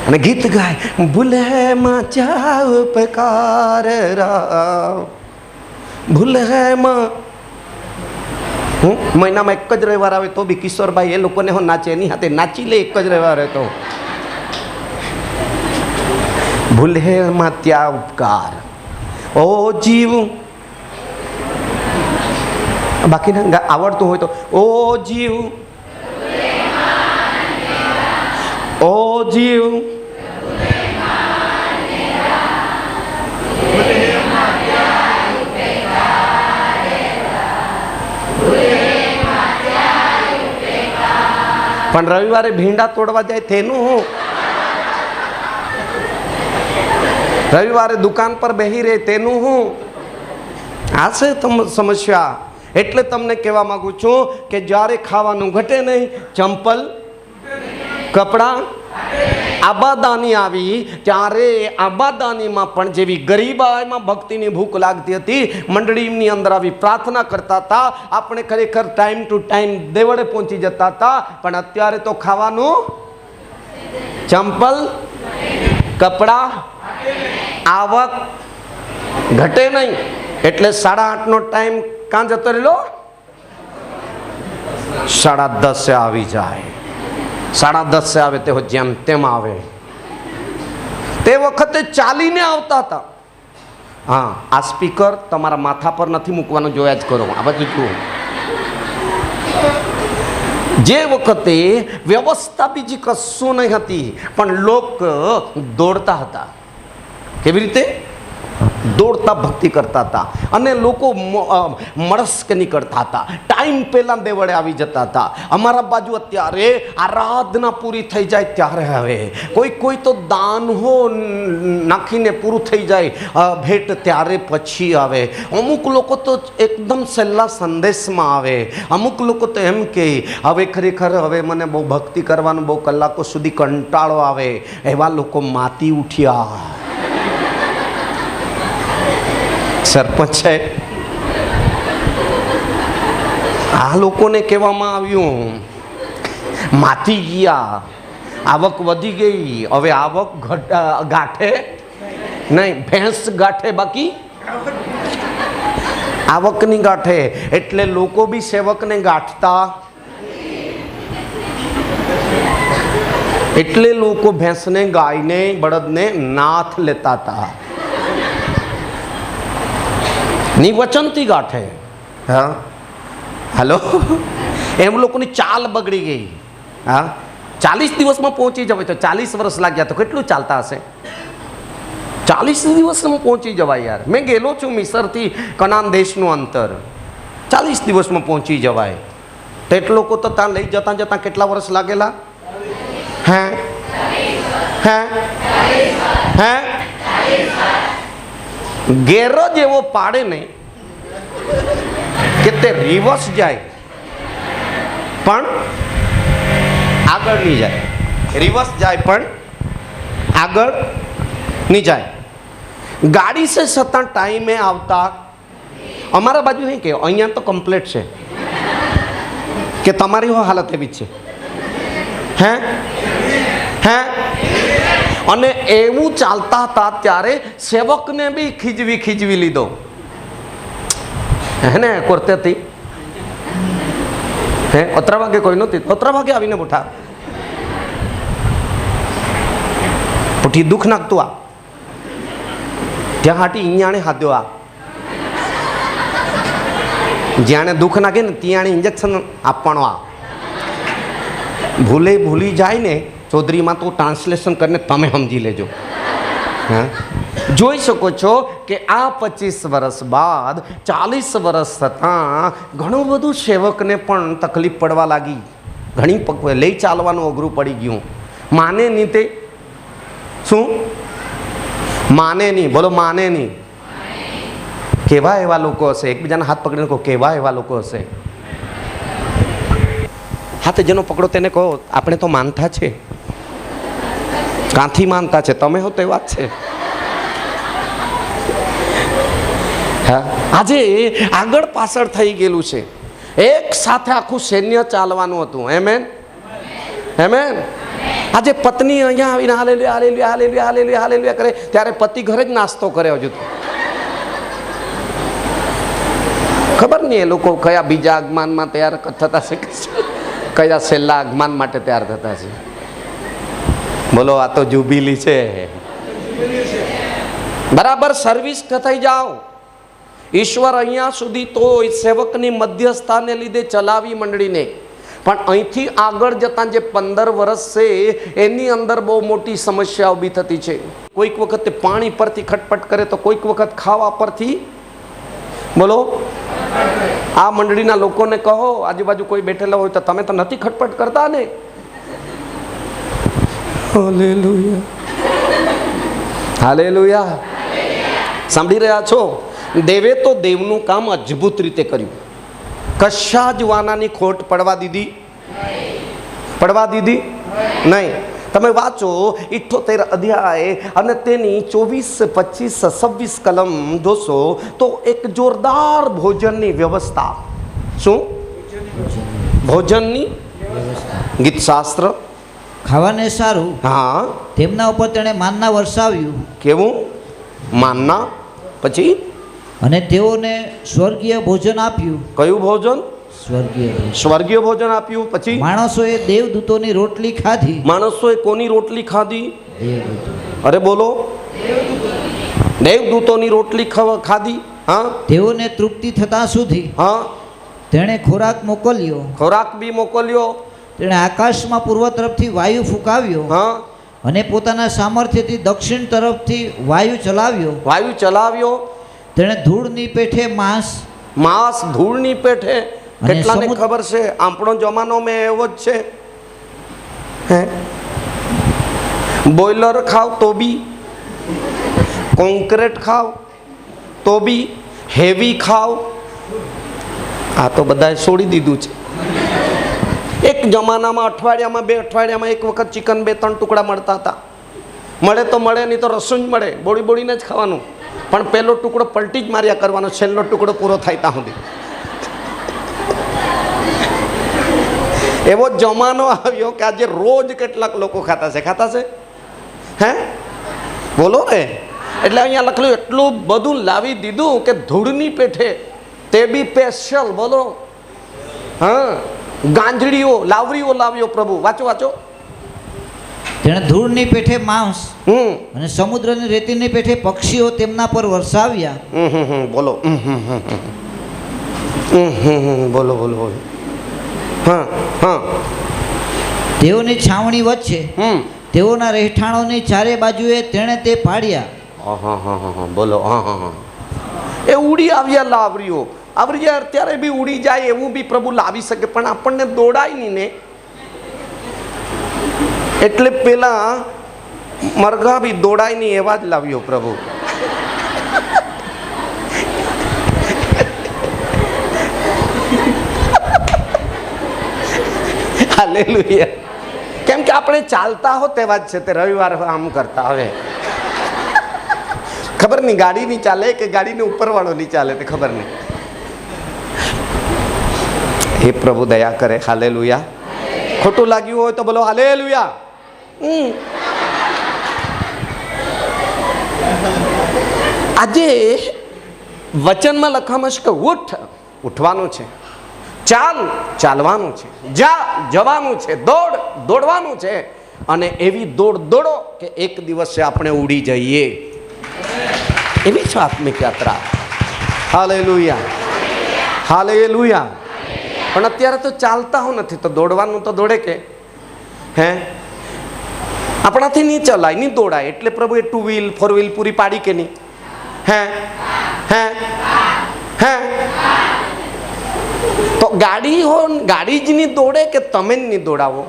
અને ગીત ગાય, ભૂલે માં ચાવ પકાર રાવ, ભૂલે માં. મહિનામાં એક જ રવિવાર આવે તો બી કિશોરભાઈ એ લોકોને હું નાચે, એની હાથે નાચી લે. એક જ રવિવાર તો ભૂલે માં ત્યાં ઉપકાર ઓ જીવ. બાકીના આવડતું હોય તો ઓ જીવ, ઓ જીવ. પણ રવિવારે ભીંડા તોડવા જાય તેનું હું? રવિવારે દુકાન પર બેહી રહે તેનું હું? આ છે સમસ્યા. એટલે તમને કહેવા માંગુ છું કે જ્યારે ખાવાનું ઘટે નહીં, ચંપલ, કપડાં, આબાદાની આવી ત્યારે આબાદાનીમાં પણ જેવી ગરીબાઈમાં ભક્તિની ભૂખ લાગતી હતી, મંડળીની અંદર આવી પ્રાર્થના કરતા હતા. આપણે ખરેખર ટાઈમ ટુ ટાઈમ દેવળે પહોંચી જતા હતા. પણ અત્યારે તો ખાવાનું, ચંપલ, કપડાં, આવક ઘટે નહીં. એટલે 8:30નો ટાઈમ કાં જતો રહેલો? 10:30 આવી જાય. 10:30 આવે તે જેમ તેમ આવે. તે વખતે ચાલીને આવતા હતા. હા, આ સ્પીકર તમારા માથા પર નથી મૂકવાનું, જોયા જ કરો. આ બધું જુઓ. જે વખતે વ્યવસ્થા બીજી કશું નહીં હતી, પણ લોકો દોડતા હતા. કેવી રીતે? દોડતા ભક્તિ કરતા હતા. અને લોકો મળસ્ક નીકળતા હતા. ટાઈમ પહેલાં દેવળે આવી જતા હતા. અમારા બાજુ અત્યારે આરાધના પૂરી થઈ જાય ત્યારે હવે કોઈ તો દાન હો નાખીને પૂરું થઈ જાય ભેટ ત્યારે પછી આવે. અમુક લોકો તો એકદમ છેલ્લા સંદેશમાં આવે. અમુક લોકો તો એમ કે હવે ખરેખર હવે મને બહુ ભક્તિ કરવાનું બહુ કલાકો સુધી કંટાળો આવે. એવા લોકો માતી ઉઠ્યા. સરપંચ છે, આ લોકોને કહેવામાં આવ્યું માથી ગયા, આવક વધી ગઈ. હવે આવક ગાંઠે નહીં, ભેંસ ગાંઠે, બાકી આવકની ગાંઠે. એટલે લોકો બી સેવકને ગાંઠતા. એટલે લોકો ભેંસને, ગાયને, બળદને નાથ લેતા હતા. ની વચનથી ગાંઠે. હા, હલો. એમ લોકોની ચાલ બગડી ગઈ. હા, 40 દિવસમાં પહોંચી જવાય. તો 40 વર્ષ લાગ્યા તો કેટલું ચાલતા હશે? 40 દિવસમાં પહોંચી જવાય યાર. મેં ગયેલો છું મિસરથી કનાન દેશનું અંતર. 40 દિવસમાં પહોંચી જવાય. તેટ લોકો તો ત્યાં લઈ જતા જતા કેટલા વર્ષ લાગેલા? હે હે હે ગેરજ એવો પાડે નહીં કે તે રિવર્સ જાય પણ આગળ નહીં જાય, રિવર્સ જાય પણ આગળ નહીં જાય. ગાડી છે છતાં ટાઈમે આવતા. અમારા બાજુ નહીં કે અહીંયા તો કમ્પ્લીટ છે કે તમારી હાલત એવી જ છે. હે હે અને એવું ચાલતા હતા ત્યારે સેવકને બી ખીજવી લીધો. હે ને કરતેથી હે 11 વાગે કોઈ નહોતી, 11 વાગે આવીને ઉઠા ઉઠી દુઃખ નાખતું આ ત્યાં હાટી અહીંયા હાથ્યો આ જ્યાંને દુઃખ નાખે ને ત્યાં ઇન્જેક્શન આપવાનો આ ભૂલી જાય ને ચૌધરીમાં તો ટ્રાન્સલેશન કરીને તમે સમજી લેજો. હા જોઈ શકો છો કે આ 25 વર્ષ બાદ 40 વર્ષ થતાં ઘણું બધું સેવકને પણ તકલીફ પડવા લાગી. ઘણી લઈ ચાલવાનું અઘરું પડી ગયું. માને નહીં તે શું માને નહીં, બોલો માને નહીં. કેવા એવા લોકો હશે, એકબીજાના હાથ પકડીને કહો કેવા એવા લોકો હશે. હાથે જેનો પકડો તેને કહો આપણે તો માનતા છે. કાંથી માનતા છે? તમે હો તો એ વાત છે. હા આજે આગળ પાછળ થઈ ગયેલું છે. એક સાથે આખું સૈન્ય ચાલવાનું હતું. એમેન એમેન. આજે પત્ની અહીંયા આવીને hallelujah hallelujah hallelujah hallelujah hallelujah કરે ત્યારે પતિ ઘરે જ નાસ્તો કરે. હજુ તો ખબર નહીં એ લોકો કયા બીજા આગમનમાં તૈયાર થતા છે, કયા છેલ્લા આગમન માટે તૈયાર થતા છે. બોલો આ તો જુબીલી છે. બરાબર સર્વિસ થઈ જાઓ. ઈશ્વર અહીંયા સુધી તો સેવકની મધ્યસ્થાને લીધે ચલાવી મંડળીને, પણ અહીંથી આગળ જતા જે 15 વર્ષ છે એની અંદર બહુ મોટી સમસ્યા ઊભી થતી છે. કોઈક વખત પાણી પરથી ખટપટ કરે તો કોઈક વખત ખાવા પરથી. બોલો આ મંડળીના લોકોને કહો, આજુબાજુ કોઈ બેઠેલા હોય તો તમે તો નથી ખટપટ કરતા ને? Hallelujah hallelujah. સાંભળી રહ્યા છો? દેવે તો દેવનું કામ અદ્ભુત રીતે કર્યું. કશા જ વાનાની ખોટ પડવા દીધી નહીં. તમે વાંચો 78 અધ્યાય અને તેની 24, 25, 26 કલમ જોશો તો એક જોરદાર ભોજનની વ્યવસ્થા. શું ભોજનની? ગીતશાસ્ત્ર ખાવાને સારું. હા તેમના ઉપર તેણે માનના વરસાવ્યું. કેવું માનના? પછી અને તેઓને સ્વર્ગીય ભોજન આપ્યું. કયું ભોજન? સ્વર્ગીય ભોજન આપ્યું. પછી માણસોએ દેવદૂતોની રોટલી ખાધી. માણસોએ કોની રોટલી ખાધી? અરે બોલો દેવદૂતોની રોટલી ખાધી. હા તેઓને તૃપ્તિ થતા સુધી હા તેણે ખોરાક મોકલ્યો. ખોરાક બી મોકલ્યો. તેણે આકાશમાં પૂર્વ તરફથી વાયુ ફૂંકાવ્યો. હા અને પોતાના સામર્થ્યથી દક્ષિણ તરફથી વાયુ ચલાવ્યો. તેણે ધૂળની પેઠે માંસ ધૂળની પેઠે. કેટલાને ખબર છે આપણો જમાનો મેં એવો જ છે. હે બોઇલર ખાવ તો બી, કોન્ક્રીટ ખાવ તો બી, હેવી ખાવ. આ તો બધાએ છોડી દીધું છે. એક જમાનામાં અઠવાડિયામાં 2 અઠવાડિયામાં એક વખત ચિકન 2-3 ટુકડા મળતા હતા. મળે તો મળે, નહીં તો રસોઈ જ મળે. બોળીને જ ખાવાનું. પણ પહેલો ટુકડો પલટી જ માર્યા કરવાનો, છેલ્લો ટુકડો પૂરો થાય ત્યાં સુધી. એવો જમાનો આવ્યો કે આજે રોજ કેટલાક લોકો ખાતા છે. હે બોલો ને. એટલે અહીંયા લખેલું એટલું બધું લાવી દીધું કે ધૂળની પેઠે, તે બી સ્પેશિયલ. બોલો હા ગાંજડીઓ લાવ્યો પ્રભુ. વાંચો. તેણે ધૂળની પેઠે માંસ અને સમુદ્રની રેતીની પેઠે પક્ષીઓ તેમના પર વરસાવ્યા. બોલો બોલો. હા તેઓની છાવણી વચ્ચે તેઓના રહેઠાણોની ચારે બાજુએ તેણે તે પાડ્યા. બોલો. એ ઉડી આવ્યા લાવરીઓ. આવડી જાય અત્યારે બી ઉડી જાય એવું બી પ્રભુ લાવી શકે, પણ આપણને દોડાય નહીં ને. એટલે પેલા મરઘા બી દોડાય નહીં એવા જ લાવ્યો પ્રભુ. હાલેલુયા. કેમ કે આપણે ચાલતા હો તેવા જ છે, તે રવિવાર આમ કરતા હવે ખબર નહીં ગાડી નહીં ચાલે કે ગાડીને ઉપર વાળો નહીં ચાલે તે ખબર નહીં. હે પ્રભુ દયા કરે. હાલેલુયા. ખોટું લાગ્યું હોય તો બોલો હાલેલુયા. આજે વચનમાં લખવામાં છે કે ઉઠ, ઉઠવાનું છે, ચાલ, ચાલવાનું છે, જા, જવાનું છે, દોડ, દોડવાનું છે. અને એવી દોડ દોડો કે એક દિવસે આપણે ઉડી જઈએ. એવી છે આત્મિક યાત્રા. Hallelujah, hallelujah. પણ અત્યારે તો ચાલતા હો નથી તો દોડવાનું તો દોડે કે હે? આપણાથી નહીં ચલાય, નહીં દોડાય. એટલે પ્રભુએ 2 વ્હીલ 4 વ્હીલ પૂરી પાડી કે નહીં? હે હે હે તો ગાડી હો, ગાડી જ નહીં દોડે કે તમે જ નહીં દોડાવો?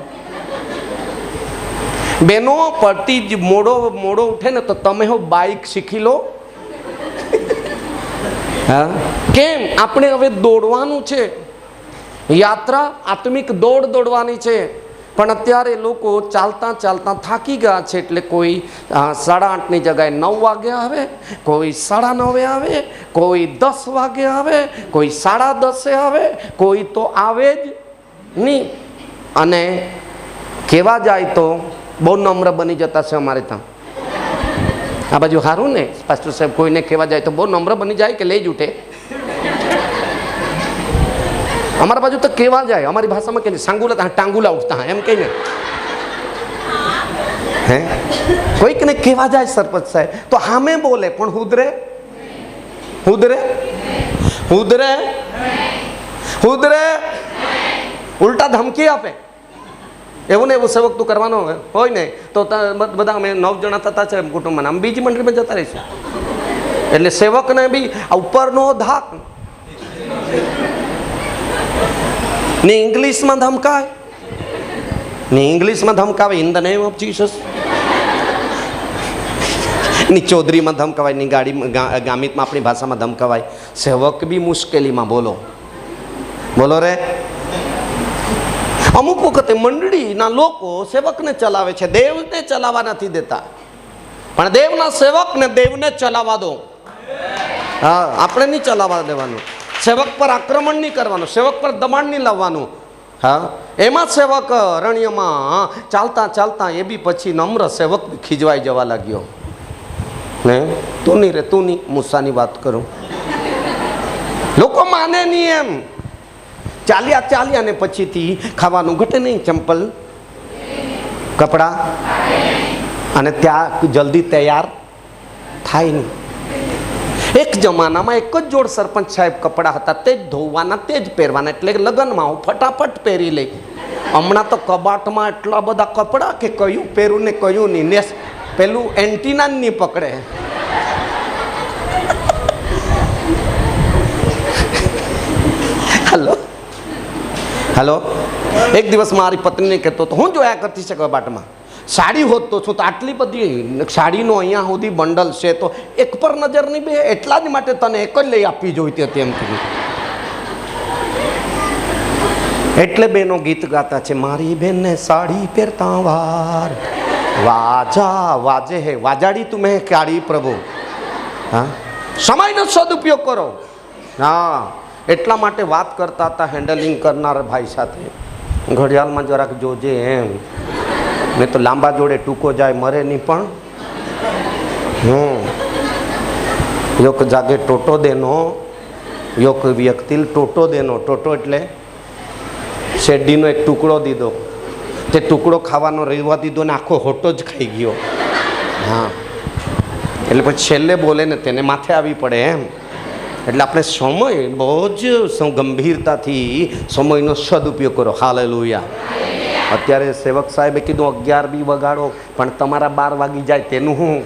બેનો પડતી જ મોડો મોડો ઉઠે ને તો તમે હો બાઇક શીખી લો. હા, કેમ? આપણે હવે દોડવાનું છે. યાત્રા આત્મિક દોડવાની છે. પણ અત્યારે લોકો ચાલતા ચાલતા થાકી ગયા છે. એટલે કોઈ 8:30ની જગ્યાએ 9 વાગે આવે, કોઈ 9:30 આવે, કોઈ 10 વાગે આવે, કોઈ 10:30 આવે, કોઈ તો આવે જ નહીં. અને કહેવા જાય તો બહુ નમ્ર બની જતા છે અમારે ત્યાં. આ બાજુ સારું ને પાસ્ટર સાહેબ? કોઈને કહેવા જાય તો બહુ નમ્ર બની જાય કે લઈ જ ઉઠે? અમારા બાજુ તો કેવા જાય, અમારી ભાષામાં કે સાંગુલા ટાંગુલા ઉઠતા એમ કહીને. હે, કોઈકને કેવા જાય સરપંચ સાહેબ તો હામે બોલે પણ હુદરે, હુદરે, હુદરે, હુદરે, ઉલટા ધમકી આપે. એવું ને એવું સેવક તું કરવાનો હોય ને તો બધા અમે 9 જણા થતા છે કુટુંબમાં, આમ બીજી મંડળીમાં જતા રહીશું. એટલે સેવકને બી ઉપરનો ધાક ને ઇંગ્લિશમાં ધમકાય, ને ઇંગ્લિશમાં ધમકાવે in the name of Jesus, ની ચૌધરીમાં ધમકાવાય, ની ગામિતમાં આપણી ભાષામાં ધમકાવાય. સેવક બી મુશ્કેલીમાં. બોલો બોલો રે. અમુક વખતે મંડળીના લોકો સેવકને ચલાવે છે, દેવને ચલાવવા નથી દેતા. પણ દેવના સેવકને દેવને ચલાવવા દો. હા, આપણે નહીં ચલાવવા દેવાનું. સેવક પર આક્રમણ નહીં કરવાનું, સેવક પર દબાણ નહીં લાવવાનું. હા, એમાં સેવક રણ્યમાં ચાલતા ચાલતા એ બી પછી નમ્ર સેવક ખીજવાઈ જવા લાગ્યો ને. તું નહીં રે, તું નહીં. મૂસાની વાત કરું, લોકો માને નહીં એમ. ચાલ્યા ચાલ્યા ને પછીથી ખાવાનું ઘટે નહીં, ચંપલ કપડા અને ત્યાં જલ્દી તૈયાર થાય નહીં. એક જમાનામાં એક જ જોડ સરપંચ સાહેબ કપડાં હતા, તે જ ધોવાના, તે જ પહેરવાના. એટલે લગ્નમાં હું ફટાફટ પહેરી લઈ. હમણાં તો કબાટમાં એટલા બધા કપડાં કે કયું પહેરું ને કયું નહીં, ને પેલું એન્ટીના નહીં પકડે. Hello hello. એક દિવસ મારી પત્નીને કહેતો તો હું જોયા કરતી છે કબાટમાં સાડી હોત તો શું તો આટલી બધી સાડીનો અહીંયા સુધી બંડલ છે તો એક પર નજર નહીં બે, એટલા જ માટે તને એક જ લઈ આપવી જોઈતી હતી એમ કીધું. એટલે બેનો ગીત ગાતા છે, મારી બેનને સાડી પહેરતા વાર વાજા વાજે હે વાજાડી તું મેં કાઢી પ્રભુ. હા, સમયનો સદુપયોગ કરો. હા, એટલા માટે વાત કરતા હતા હેન્ડલિંગ કરનાર ભાઈ સાથે, ઘડિયાળમાં જરાક જોજે એમ, નહીં તો લાંબા જોડે ટૂંકો જાય મરે નહીં. પણ યોક જાગે ટોટો દેનો, યોક વ્યક્તિલ ટોટો દેનો. ટોટો એટલે શેરડીનો એક ટુકડો દીધો, તે ટુકડો ખાવાનો રહેવા દીધો ને આખો હોટો જ ખાઈ ગયો. હા, એટલે પછી છેલ્લે બોલે ને તેને માથે આવી પડે એમ. એટલે આપણે સમય બહુ જ ગંભીરતાથી સમયનો સદુપયોગ કરો. હાલેલુયા. અત્યારે સેવક સાહેબે કીધું 11 બી વગાડો, પણ તમારા 12 વાગી જાય તેનું શું?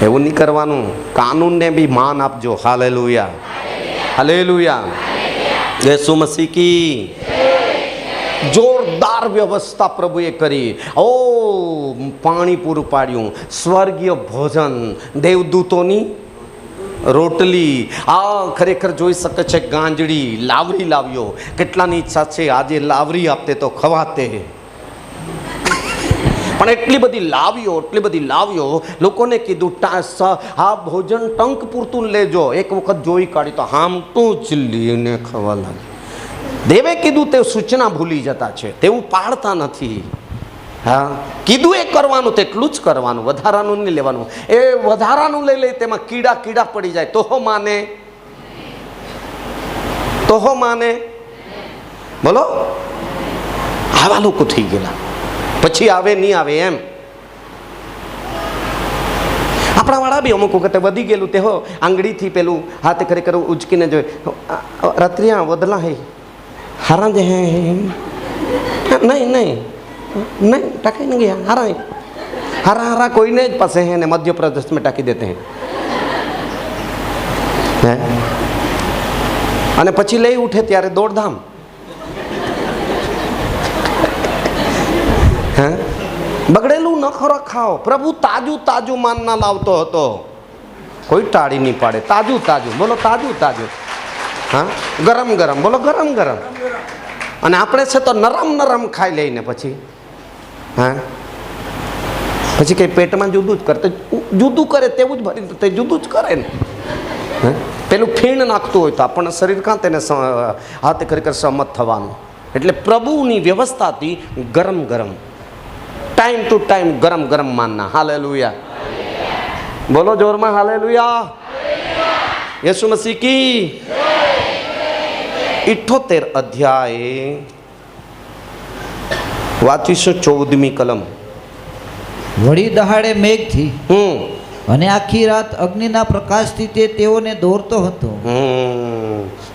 એવું નહીં કરવાનું. કાનૂનને બી માન આપજો. હાલેલુયા. હાલેલુયા. યેસુ મસીહ કી. જોરદાર વ્યવસ્થા પ્રભુએ કરી. ઓ પાણી પૂરું પાડ્યું, સ્વર્ગીય ભોજન, દેવદૂતોની રોટલી. આ ખરેખર જોઈ શકે છે ગાંજડી, લાવરી લાવ્યો. કેટલાની ઈચ્છા છે આજે લાવરી આપતે તો ખવાતે, પણ એટલી બધી લાવ્યો. લોકોને કીધું આ ભોજન ટંક પૂરતું લેજો. એક વખત જોઈ કાઢી તો હામટું જ લઈને ખાવા લાગે. દેવે કીધું તે સૂચના ભૂલી જતા છે, તેવું પાળતા નથી. હા, કીધું એ કરવાનું તેટલું જ કરવાનું, વધારાનું નહીં લેવાનું. એ વધારાનું લઈ લે તેમાં કીડા પડી જાય તો માને બોલો. આવા લોકો થઈ ગયેલા, પછી આવે નહીં આવે એમ. આપણા વાળા બી અમુક વખતે વધી ગયેલું તે હો આંગળીથી પેલું હાથે ખરેખર ઉચકીને જોઈ રત્રિયા વદલા હે હારા જે હે નહીં टाके नहीं गया हरा कोई ने पासे है मध्य प्रदेश में टाकी देते हैं અને પછી લઈ ઉઠે ત્યારે દોડધામ. હે બગડેલું ન ખોરાક ખાઓ. પ્રભુ તાજું માનના લાવતો હતો, કોઈ ટાળી નહીં પાડે. તાજું બોલો, તાજું. હા, ગરમ બોલો, ગરમ. અને આપણે છે તો નરમ ખાઈ લઈને પછી હા પછી કંઈ પેટમાં જુદું કરે તેવું જ ભરી તે જુદું જ કરે ને. પેલું ફીણ નાખતું હોય તો આપણને શરીર કાં તેને હાથે ખરેખર સહમત થવાનું. એટલે પ્રભુની વ્યવસ્થાથી ગરમ ટાઈમ ટુ ટાઈમ ગરમ માનના. હાલેલુયા. બોલો જોરમાં હાલેલુયા. યેસુ મસીહ કી. 78 અધ્યાય વાંચીશું 14મી કલમ. વળી દહાડે મેઘથી અને આખી રાત અગ્નિના પ્રકાશથી તે તેઓને દોરતો હતો.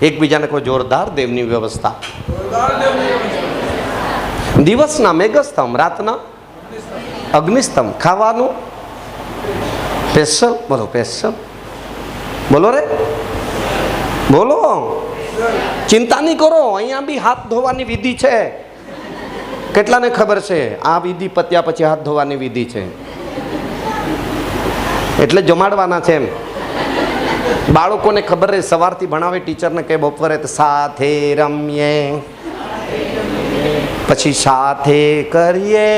એકબીજાને કોઈ જોરદાર દેવની વ્યવસ્થા. દિવસના મેઘસ્તંભ, રાતના અગ્નિસ્તંભ. ખાવાનું સ્પેશિયલ. બોલો રે બોલો. ચિંતા નહીં કરો, અહીંયા બી હાથ ધોવાની વિધિ છે. કેટલાને ખબર છે આ વિધિ પત્યા પછી હાથ ધોવાની વિધિ છે? એટલે જમાડવાના છે એમ. બાળકોને ખબર રહે, સવારથી ભણાવે ટીચરને કે બપોરે સાથે રમીએ, પછી સાથે કરીએ.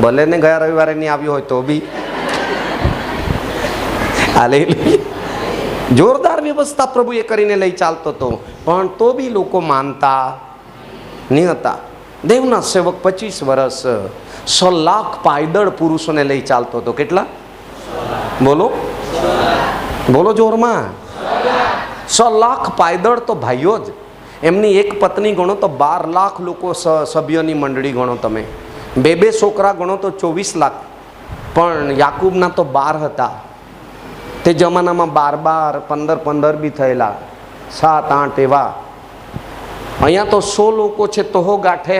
ભલે ને ગયા રવિવારે નહીં આવ્યો હોય તો બી હાલે. જોરદાર વ્યવસ્થા પ્રભુએ કરીને લઈ ચાલતો હતો, પણ તો બી લોકો માનતા નહીં હતા. દેવના સેવક 25 વર્ષ 100 લાખ પાયદળ પુરુષોને લઈ ચાલતો હતો. કેટલા? બોલો જોરમાં. 100 લાખ પાયદળ તો ભાઈઓ જ. એમની એક પત્ની ગણો તો 12 લાખ લોકો સભ્યોની મંડળી ગણો તમે. 2 છોકરા ગણો તો 24 લાખ. પણ યાકૂબના તો 12 હતા. તે જમાનામાં 12, 15 બી થયેલા, 7, 8 એવા. અહીંયા તો 100 લોકો છે તો ગાંઠે.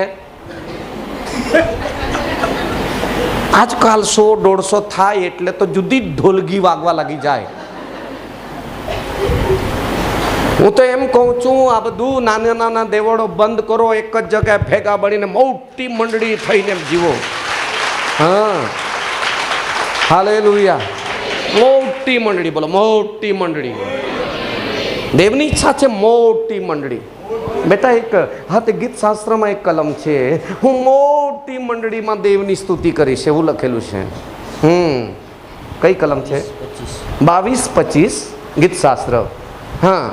આજકાલ 100-150 થાય એટલે તો જુદી જ ઢોલગી વાગવા લાગી જાય. હું તો એમ કહું છું, આ બધું નાના દેવળો બંધ કરો, એક જ જગ્યાએ ભેગા બનીને મોટી મંડળી થઈને જીવો. હા, હાલેલુયા. મોટી મંડળી. બોલો, મોટી મંડળી. દેવની ઈચ્છા છે મોટી મંડળી. બેટા એક તે ગીત શાસ્ત્રમાં એક કલમ છે, હું મોટી મંડળીમાં દેવની સ્તુતિ કરીશ, એવું લખેલું છે. કઈ કલમ છે? 22-25 ગીત શાસ્ત્ર. હા.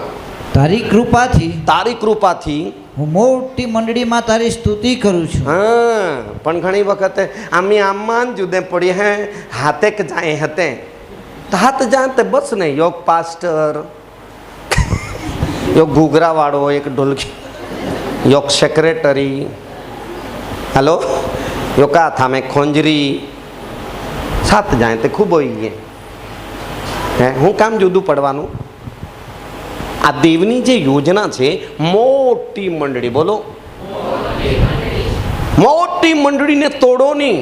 તારી કૃપાથી હું મોટી મંડળીમાં તારી સ્તુતિ કરું છું. હા, પણ ઘણી વખતે આમાં જુદે પડી હે હાથે કે જાય હતે હાથ જાતે બસ નહીં. યોગ પાસ્ટર, યોગ ઘૂઘરા વાળો, એક ઢોલકી, યોગ સેક્રેટરી, હલો યોકા થામે ખોંજરી સાત જાય તે ખૂબ હોય. હે હું કામ જુદું પડવાનું. આ દેવની જે યોજના છે, મોટી મંડળી. બોલો, મોટી મંડળીને તોડો નહીં.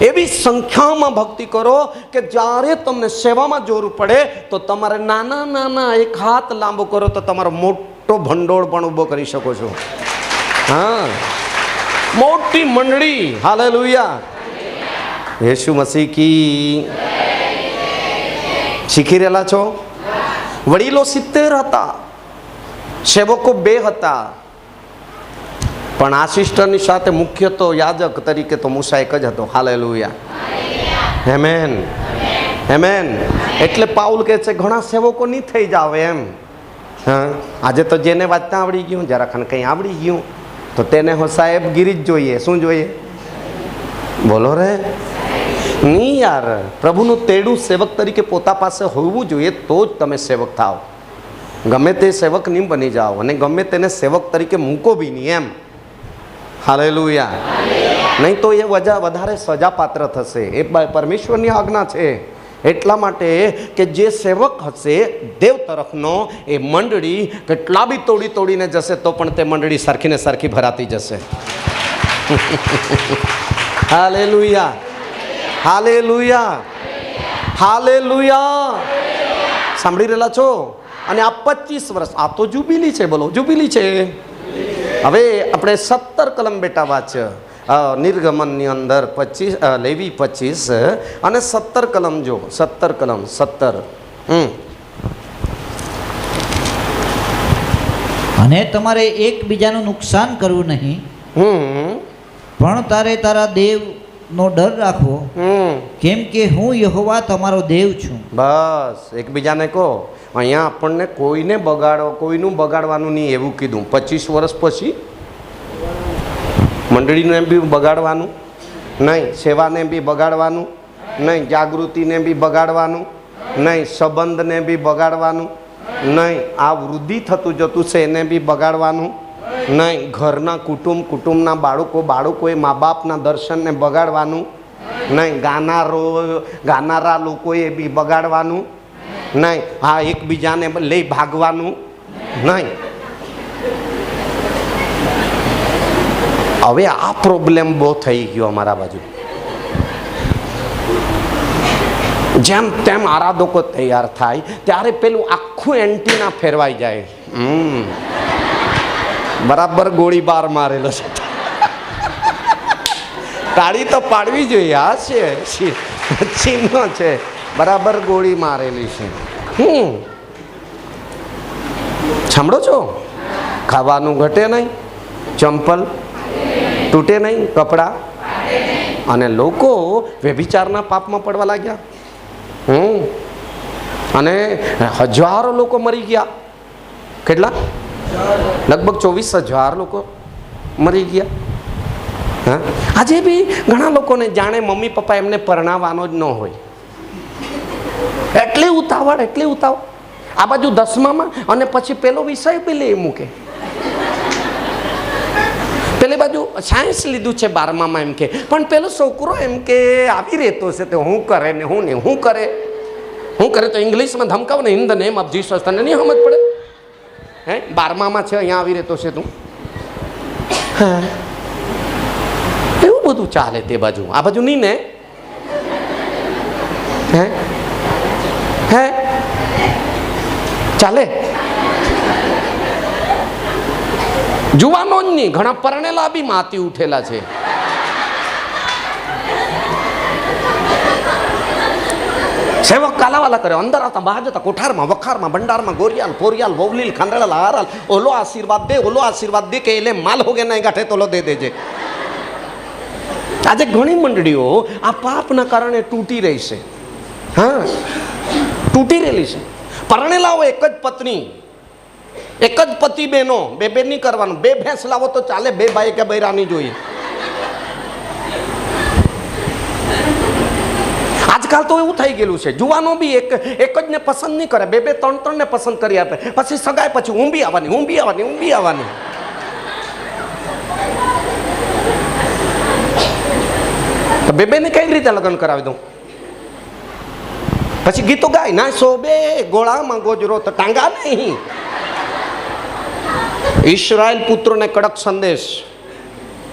એવી સંખ્યામાં ભક્તિ કરો કે જ્યારે તમને સેવામાં જરૂર પડે તો તમારે નાના નાના એક હાથ લાંબો કરો તો તમારો મોટો ભંડોળ પણ ઊભો કરી શકો છો. હા, મોટી મંડળી. હાલેલુયા. યેશુ મસીહ કી. શીખી રહેલા છો? વડીલો 70 હતા, સેવકો 2 હતા, પણ આ સિસ્ટરની સાથે મુખ્ય તો યાજક તરીકે તો મૂસા એક જ હતો. હાલેલુયા. Amen, amen. એટલે પાઉલ કહે છે ઘણા સેવકો નહીં થઈ જાવ એમ. હા, આજે તો જેને વાંચતા આવડી ગયું, જરા ખાન કંઈ આવડી ગયું તો તેને હો સાહેબગીરી જ જોઈએ. શું જોઈએ? બોલો રે. નહીં યાર, પ્રભુનું તેડું સેવક તરીકે પોતા પાસે હોવું જોઈએ તો જ તમે સેવક થાવ. ગમે તે સેવક નહીં બની જાઓ અને ગમે તેને સેવક તરીકે મૂકો બી નહીં એમ. હાલેલુયા. નહીં તો એ વધારે સજાપાત્ર થશે. એ પરમેશ્વરની આજ્ઞા છે. એટલા માટે કે જે સેવક હશે દેવ તરફનો, એ મંડળી કેટલા બી તોડીને જશે તો પણ તે મંડળી સરખી ને સરખી ભરાતી જશે. Hallelujah, hallelujah, hallelujah. સાંભળી રહેલા છો? અને આ 25 વર્ષ, આ તો જુબિલી છે. બોલો, જુબિલી છે. હવે આપણે 17 કલમ બેટા વાંચ. નિર્ગમનની અંદર 25, લેવી 25 અને 17 કલમ જો. 17 કલમ 17. અને તમારે એકબીજાનું નુકસાન કરવું નહીં, પણ તારે તારા દેવનો ડર રાખવો, કેમ કે હું યહોવા તમારો દેવ છું. બસ એકબીજાને કહો. અહીંયા આપણને કોઈને કોઈનું બગાડવાનું નહીં એવું કીધું. 25 વર્ષ પછી મંડળીને બી બગાડવાનું નહીં, સેવાને બી બગાડવાનું નહીં, જાગૃતિને બી બગાડવાનું નહીં, સંબંધને બી બગાડવાનું નહીં, આ વૃદ્ધિ થતું જતું છે એને બી બગાડવાનું નહીં, ઘરના કુટુંબના બાળકોએ મા બાપના દર્શનને બગાડવાનું નહીં, ગાનારા લોકોએ બી બગાડવાનું નહીં, હા એકબીજાને લઈ ભાગવાનું નહીં. હવે આ પ્રોબ્લેમ બહુ થઈ ગયો અમારા બાજુ. જેમ તેમ આરાધકો તૈયાર થાય ત્યારે પેલું આખું એન્ટીના ફેરવાઈ જાય. બરાબર ગોળીબાર મારેલો છે. તાળી તો પાડવી જોઈએ. આ છે ચિહ્ન છે, બરાબર ગોળી મારેલી છે. સાંભળો છો? ખાવાનું ઘટે નહીં, ચંપલ તૂટે નહીં, કપડા, અને લોકો વ્યભિચારના પાપમાં પડવા લાગ્યા. અને હજારો લોકો મરી ગયા. કેટલા? લગભગ 24,000 લોકો મરી ગયા. હા, આજે બી ઘણા લોકોને જાણે મમ્મી પપ્પા એમને પરણાવવાનો જ ન હોય, એટલી ઉતાવળ. આ બાજુ 10મામાં અને પછી પેલો વિષય બી લઈ મૂકે. પેલી બાજુ સાયન્સ લીધું છે 12મામાં એમ કે, પણ પેલો છોકરો એમ કે આવી રહેતો છે તો હું કરે ને હું નહીં, હું કરે તો ઇંગ્લિશમાં ધમકાવ ને, in the name of Jesus. તને નહીં સમજ પડે? હે, 12મામાં છે, અહીંયા આવી રહેતો છે તું. હા, એવું બધું ચાલે તે બાજુ. આ બાજુ નહીં ને? હે ચાલે. જુવાનો જ નહીં, ઘણા પરણેલા બી માતી ઉઠેલા છે. સેવક કાલાવાલા કરે, અંદર આવતા બહાર જતા, કોઠારમાં, વખારમાં, ભંડારમાં, ગોરિયાલ, ફોરિયાલ, વવલીલ, ખાંડેલા, હારાલ, ઓલો આશીર્વાદ દે કે એટલે માલ હો ગયા ગાંઠે તોલો દે દેજે. આજે ઘણી મંડળીઓ આ પાપના કારણે તૂટી રહી છે. હા, તૂટી રહેલી છે. પરણેલાઓ એક જ પત્ની, એક જ પતિ, બેનો, બે નહીં કરવાનું. 2 ભેંસ લાવો તો ચાલે, 2 ભાઈ કે બૈરાની જોઈએ. આજકાલ તો એવું થઈ ગયેલું છે, જુવાનો બી એક જ ને પસંદ નહીં કરે, 2, 3 ને પસંદ કરી આપે. પછી સગાઈ પછી ઊંબી આવવાની. તો 2 ને કઈ રીતે લગ્ન કરાવી દઉં? પછી ગીતો ગાય ના શોભે ગોળામાં ગોજરો તો ટાંગા નહીં. ઈસરાયેલ પુત્રોને કડક સંદેશ,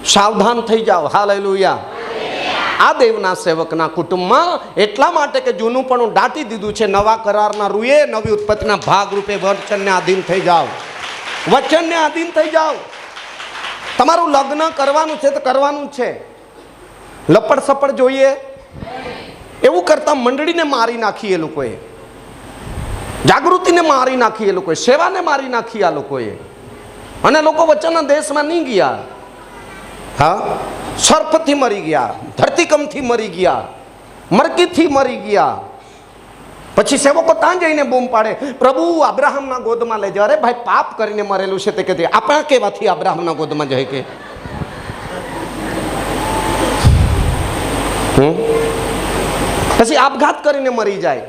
સાવધાન થઈ જાઓ. હાલેલુયા. આ દેવના સેવકના કુટુંબમાં એટલા માટે કે જૂનું પણ દાટી દીધું છે, નવા કરારના રૂએ નવી ઉત્પત્તિના ભાગરૂપે વચનને આધીન થઈ જાઓ, વચનને આધીન થઈ જાઓ. તમારું લગ્ન કરવાનું છે તો કરવાનું છે. લપડ સપડ જોઈએ એવું કરતા મંડળીને મારી નાખી એ લોકોએ, જાગૃતિને મારી નાખી એ લોકોએ, સેવાને મારી નાખી આ લોકોએ. અને લોકો વચનના દેશમાં નહીં ગયા. હા, સર્પથી મરી ગયા, ધરતીકંપથી મરી ગયા, મરકીથી મરી ગયા. પછી સેવકો ત્યાં જઈને બૂમ પાડે, પ્રભુ અબ્રાહમના ગોદમાં લઈ જાય. અરે ભાઈ, પાપ કરીને મરેલું છે તે કે આપણા કેવાથી અબ્રાહમના ગોદમાં જાય કે? પછી આપઘાત કરીને મરી જાય.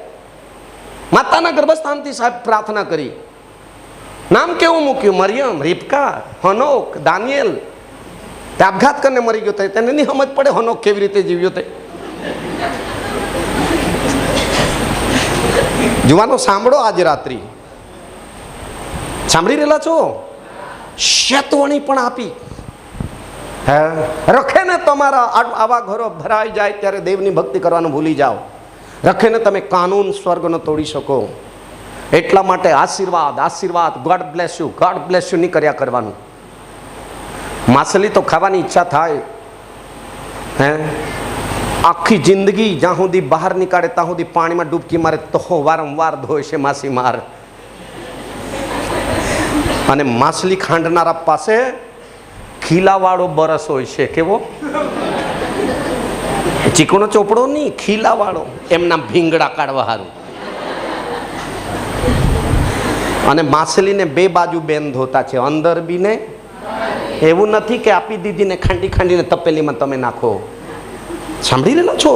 માતાના ગર્ભસ્થાનથી સાહેબ પ્રાર્થના કરી, નામ કેવું મૂક્યું? મરિયમ, રીબકા, હનોક, દાનિયેલ. તે આપઘાત કરીને મરી ગયો. તેને નહીં સમજ પડે હનોક કેવી રીતે જીવ્યો તે. જુવાનો સાંભળો, આજે રાત્રિ સાંભળી રહેલા છો? શેતવણી પણ આપી. રખે ને તમારા આવા ઘરો ભરાઈ જાય ત્યારે દેવની ભક્તિ કરવાનું ભૂલી જાઓ. રખે ને તમે કાનૂન સ્વર્ગનો તોડી શકો. એટલા માટે આશીર્વાદ, આશીર્વાદ, God bless you, God bless you નહીં કર્યા કરવાનું. માછલી તો ખાવાની ઈચ્છા થાય, હે, આખી જિંદગી જ્યાં સુધી બહાર નીકાળે ત્યાં સુધી પાણીમાં ડૂબકી મારે તો વારંવાર ધોય છે માસી માર. અને માછલી ખાંડનારા પાસે ખીલાવાળો બરસ હોય છે. કેવો? ચીકણો ચોપડો નહીં, ખીલાવાળો, એમના ભીંગડા કાઢવા સારું. અને માછલીને બે બાજુ બેન ધોતા છે, અંદર બી ને. એવું નથી કે આપી દીધી ને ખાંડી ખાંડીને તપેલીમાં તમે નાખો. સાંભળી રહેલા છો?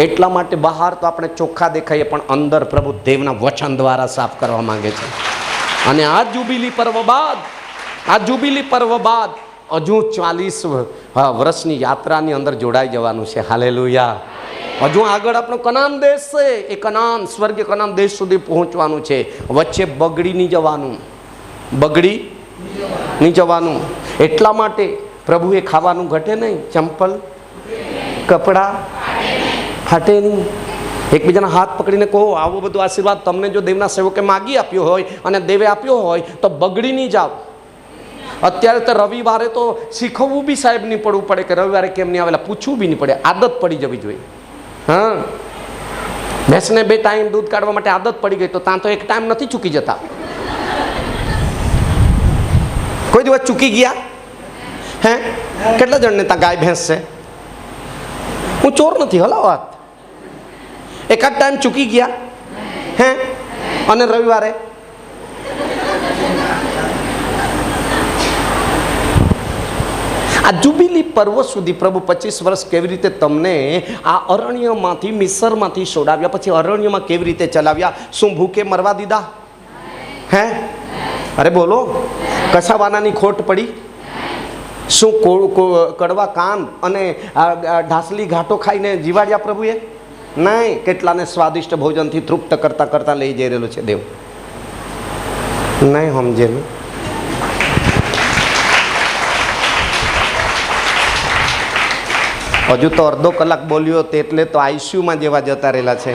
એટલા માટે બહાર તો આપણે ચોખ્ખા દેખાઈએ, પણ અંદર પ્રભુ દેવના વચન દ્વારા સાફ કરવા માંગે છે. અને આ જુબિલી પર્વ બાદ, આ જુબિલી પર્વ બાદ હજુ 40 વર્ષની યાત્રાની અંદર જોડાઈ જવાનું છે. હાલેલુયા. હજુ આગળ આપણો કનાન દેશ છે. એ કનાન, સ્વર્ગીય કનાન દેશ સુધી પહોંચવાનું છે. વચ્ચે બગડી નહીં જવાનું, બગડી નહીં જવાનું. એટલા માટે પ્રભુએ ખાવાનું ઘટે નહીં, ચંપલ કપડા ફાટે નહીં. એકબીજાના હાથ પકડીને કહો, આવો બધો આશીર્વાદ તમને જો દેવના સેવકે માગી આપ્યો હોય અને દેવે આપ્યો હોય તો બગડી નહીં જાઓ. અત્યારે તો રવિવારે તો શીખવવું બી સાહેબ નહીં પડવું પડે કે રવિવારે કેમ નહીં આવેલા, પૂછવું બી નહીં પડે. આદત પડી જવી જોઈએ. હા, ભેંસને 2 ટાઈમ દૂધ કાઢવા માટે આદત પડી ગઈ તો ત્યાં તો એક ટાઈમ નથી ચૂકી જતા. કોઈ દિવસ ચૂકી ગયા? હે, કેટલા જણને ત્યાં ગાય ભેંસ છે? હું ચોર નથી, હલા વાત. એકાદ ટાઈમ ચૂકી ગયા? હે, અને રવિવારે આ જુબિલી પર્વ સુધી પ્રભુ 25 વર્ષ કેવી રીતે તમને આ અરણ્યમાંથી, મિસરમાંથી છોડાવ્યા, પછી અરણ્યમાં કેવી રીતે ચલાવ્યા? શું ભૂખે મરવા દીધા? હે, અરે બોલો, કસાવાનાની ખોટ પડી? શું કડવા કાન અને ઢાસલી ઘાટો ખાઈને જીવાડ્યા પ્રભુએ? નહીં. કેટલાને સ્વાદિષ્ટ ભોજનથી તૃપ્ત કરતા કરતા લઈ જઈ રહેલો છે દેવ. નહીં સમજેલું? હજુ તો અડધો કલાક બોલ્યો તે એટલે તો આઈસીયુમાં જેવા જતા રહેલા છે.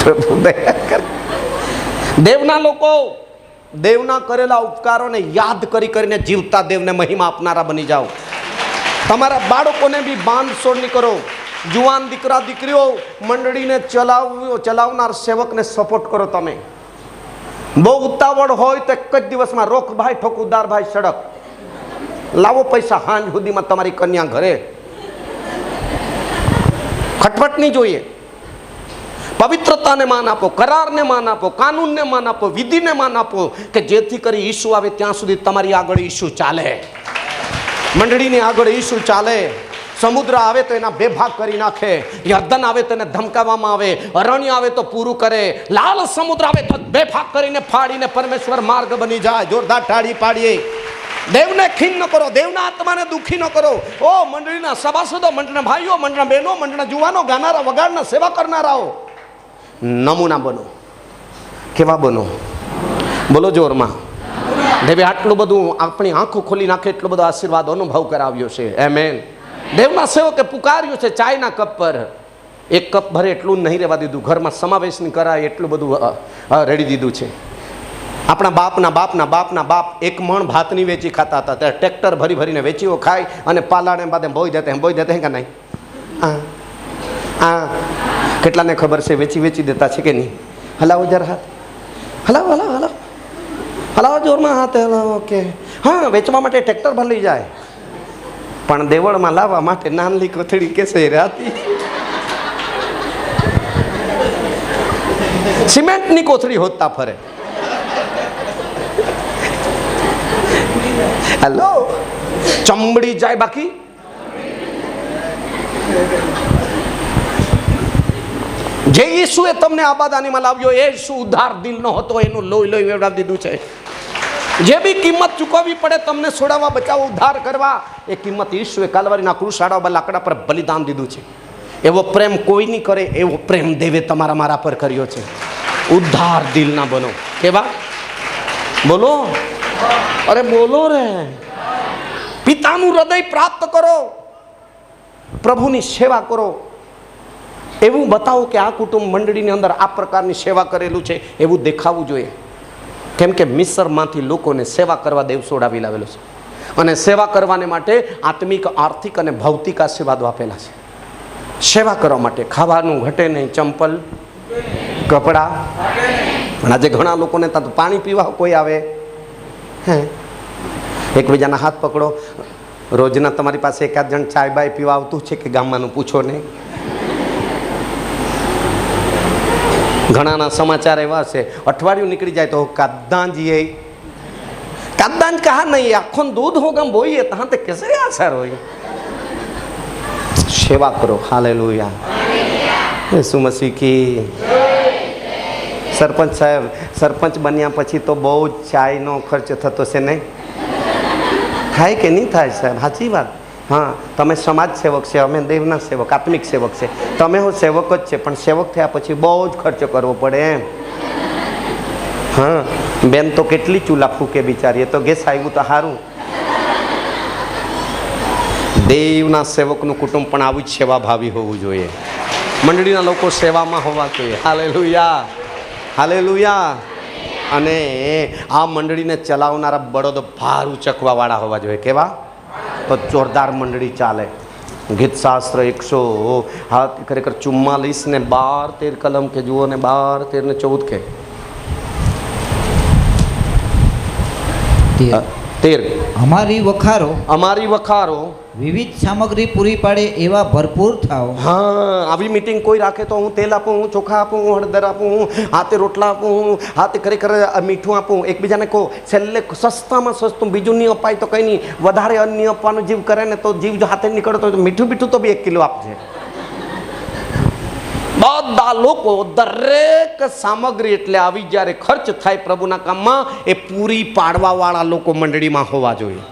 પ્રભુ દયા કર. દેવના લોકો દેવના કરેલા ઉપકારોને યાદ કરી કરીને જીવતા દેવને મહિમા આપનારા બની જાઓ. તમારા બાળકોને બી બાંધછોડ નહીં કરો. જુવાન દીકરા દીકરીઓ મંડળીને ચલાવનાર સેવકને સપોર્ટ કરો. તમે બહુ ઉતાવળ હોય તો એક જ દિવસમાં રોક ભાઈ, ઠોકુદાર ભાઈ, સડક લાવો પૈસા, હાંજ સુધીમાં તમારી કન્યા ઘરે. ખટપટ નહીં જોઈએ. પવિત્રતાને માન આપો, કરારને માન આપો, કાનૂનને માન આપો, વિધિને માન આપો, કે જેથી કરી ઈસુ આવે ત્યાં સુધી તમારી આગળ ઈસુ ચાલે, મંડળીની આગળ ઈસુ ચાલે. સમુદ્ર આવે તો એના 2 ભાગ કરી નાખે, યર્દન આવે તો એને ધમકાવવામાં આવે, અરણ્ય આવે તો પૂરું કરે, લાલ સમુદ્ર આવે તો 2 ભાગ કરીને ફાડીને પરમેશ્વર માર્ગ બની જાય. જોરદાર તાળી પાડીએ. દેવને ખીન ન કરો, દેવના આત્માને દુઃખી ન કરો. ઓ મંડળીના સભાસદો, મંડળના ભાઈઓ, મંડળના બહેનો, મંડળના જુવાનો, ગાનારા, વગાડના, સેવા કરનારાઓ, નમૂના બનો. કેવા બનો? બોલો જોરમાં. દેવે આટલું બધું આપણી આંખો ખોલી નાખે એટલો બધો આશીર્વાદ અનુભવ કરાવ્યો છે. આમેન. દેવના સેવકે પુકાર્યું છે ચાયના કપ પર, એક કપ ભરે એટલું નહીં રહેવા દીધું, ઘરમાં સમાવેશ નહીં કરાય એટલું બધું રેડી દીધું છે. આપણા બાપના બાપ 1 મણ ભાતની વેચી ખાતા હતા, ત્યારે ટ્રેક્ટર ભરી ભરીને વેચીઓ ખાય અને પાલાને બાદ બોઈ દેતે કે નહીં? કેટલાને ખબર છે વેચી દેતા છે કે નહીં? હલાવો જરા હાથ, હલાવો જોરમાં હાથ, ઓકે. હા, વેચવા માટે ટ્રેક્ટર ભરી જાય, પણ દેવળમાં લાવવા માટે નાનલી કોથળી કેસે રાતી સિમેન્ટની કોથળી હોતા ફરે. હેલો, ચમડી જાય બાકી. જે ઈસુએ તમને આબાદાનીમાં લાવ્યો એ શું ઉધાર દિલનો હતો, એનું લોહી વેવડાવી દીધું છે. જે બી કિંમત ચૂકવવી પડે તમને છોડાવવા, બચાવવા, ઉદ્ધાર કરવા, એ કિંમત ઈસુએ કાલવારીના ક્રૂસાડા પર લાકડા પર બલિદાન દીધું છે. એવો પ્રેમ કોઈ નહીં કરે એવો પ્રેમ દેવે તમારા મારા પર કર્યો છે. ઉદ્ધાર દિલના બનો. કેવા? બોલો, અરે બોલો રે. પિતાનું હૃદય પ્રાપ્ત કરો, પ્રભુની સેવા કરો, એવું બતાવો કે આ કુટુંબ મંડળીની અંદર આ પ્રકારની સેવા કરેલું છે એવું દેખાવું જોઈએ. કેમ કે મિસરમાંથી લોકોને સેવા કરવા દેવ સોડાવી લાવેલો છે, અને સેવા કરવાને માટે આત્મિક, આર્થિક અને ભૌતિક આશીર્વાદો આપેલા છે. સેવા કરવા માટે ખાવાનું ઘટે નહીં, ચંપલ, કપડાં. પણ આજે ઘણા લોકોને ત્યાં તો પાણી પીવા કોઈ આવે, હે, એકબીજાના હાથ પકડો. રોજના તમારી પાસે એકાદ જણ ચાય બાય પીવા આવતું છે કે ગામમાંનું પૂછો નહીં? ઘણાના સમાચાર એવા છે, અઠવાડિયું નીકળી જાય તો કાદાંજ કહા નહીં, આખો દૂધ હો ગમ બોઈએ તહાં તે કેસે અસર હોય. સેવા કરો. હાલેલુયા, ઈસુ મસીહ કી. સરપંચ સાહેબ, સરપંચ બન્યા પછી તો બહુ જ ચાયનો ખર્ચ થતો છે નહીં? થાય કે નહીં થાય સાહેબ? સાચી વાત. હા, તમે સમાજ સેવક છે, અમે દેવના સેવક, આત્મિક સેવક છે. તમે હું સેવક જ છે, પણ સેવક થયા પછી બહુ જ ખર્ચો કરવો પડે એમ. હા, બેન તો કેટલી ચૂલા ફૂકે બિચારી, એ તો ગેસ આવ્યું તો સારું. દેવના સેવકનું કુટુંબ પણ આવું જ સેવાભાવી હોવું જોઈએ. મંડળીના લોકો સેવામાં હોવા જોઈએ. Hallelujah, hallelujah. અને આ મંડળીને ચલાવનારા બળદો ભાર ઉચકવા વાળા હોવા જોઈએ. કેવા? તો જોરદાર મંડળી ચાલે. ગીત શાસ્ત્ર 100 હા ખરેખર 44 ને 12 13 કલમ કે જુઓ ને 12 13 ને 14 કે 13 અમારી વખારો વિવિધ સામગ્રી પૂરી પાડે એવા ભરપૂર થાઓ. હા, આવી મીટિંગ કોઈ રાખે તો હું તેલ આપું, હું ચોખા આપું, હું હળદર આપું, હું હાથે રોટલા આપું, હું હાથે ખરેખર મીઠું આપું. એકબીજાને કહો છેલ્લે સસ્તામાં સસ્તું, બીજું નહીં અપાય તો કંઈ નહીં, વધારે અન્ન આપવાનું જીવ કરે ને તો જીવ જો હાથે નીકળતો હોય તો મીઠું તો બી 1 કિલો આપશે. બધા લોકો દરેક સામગ્રી એટલે આવી જ્યારે ખર્ચ થાય પ્રભુના કામમાં, એ પૂરી પાડવા વાળા લોકો મંડળીમાં હોવા જોઈએ.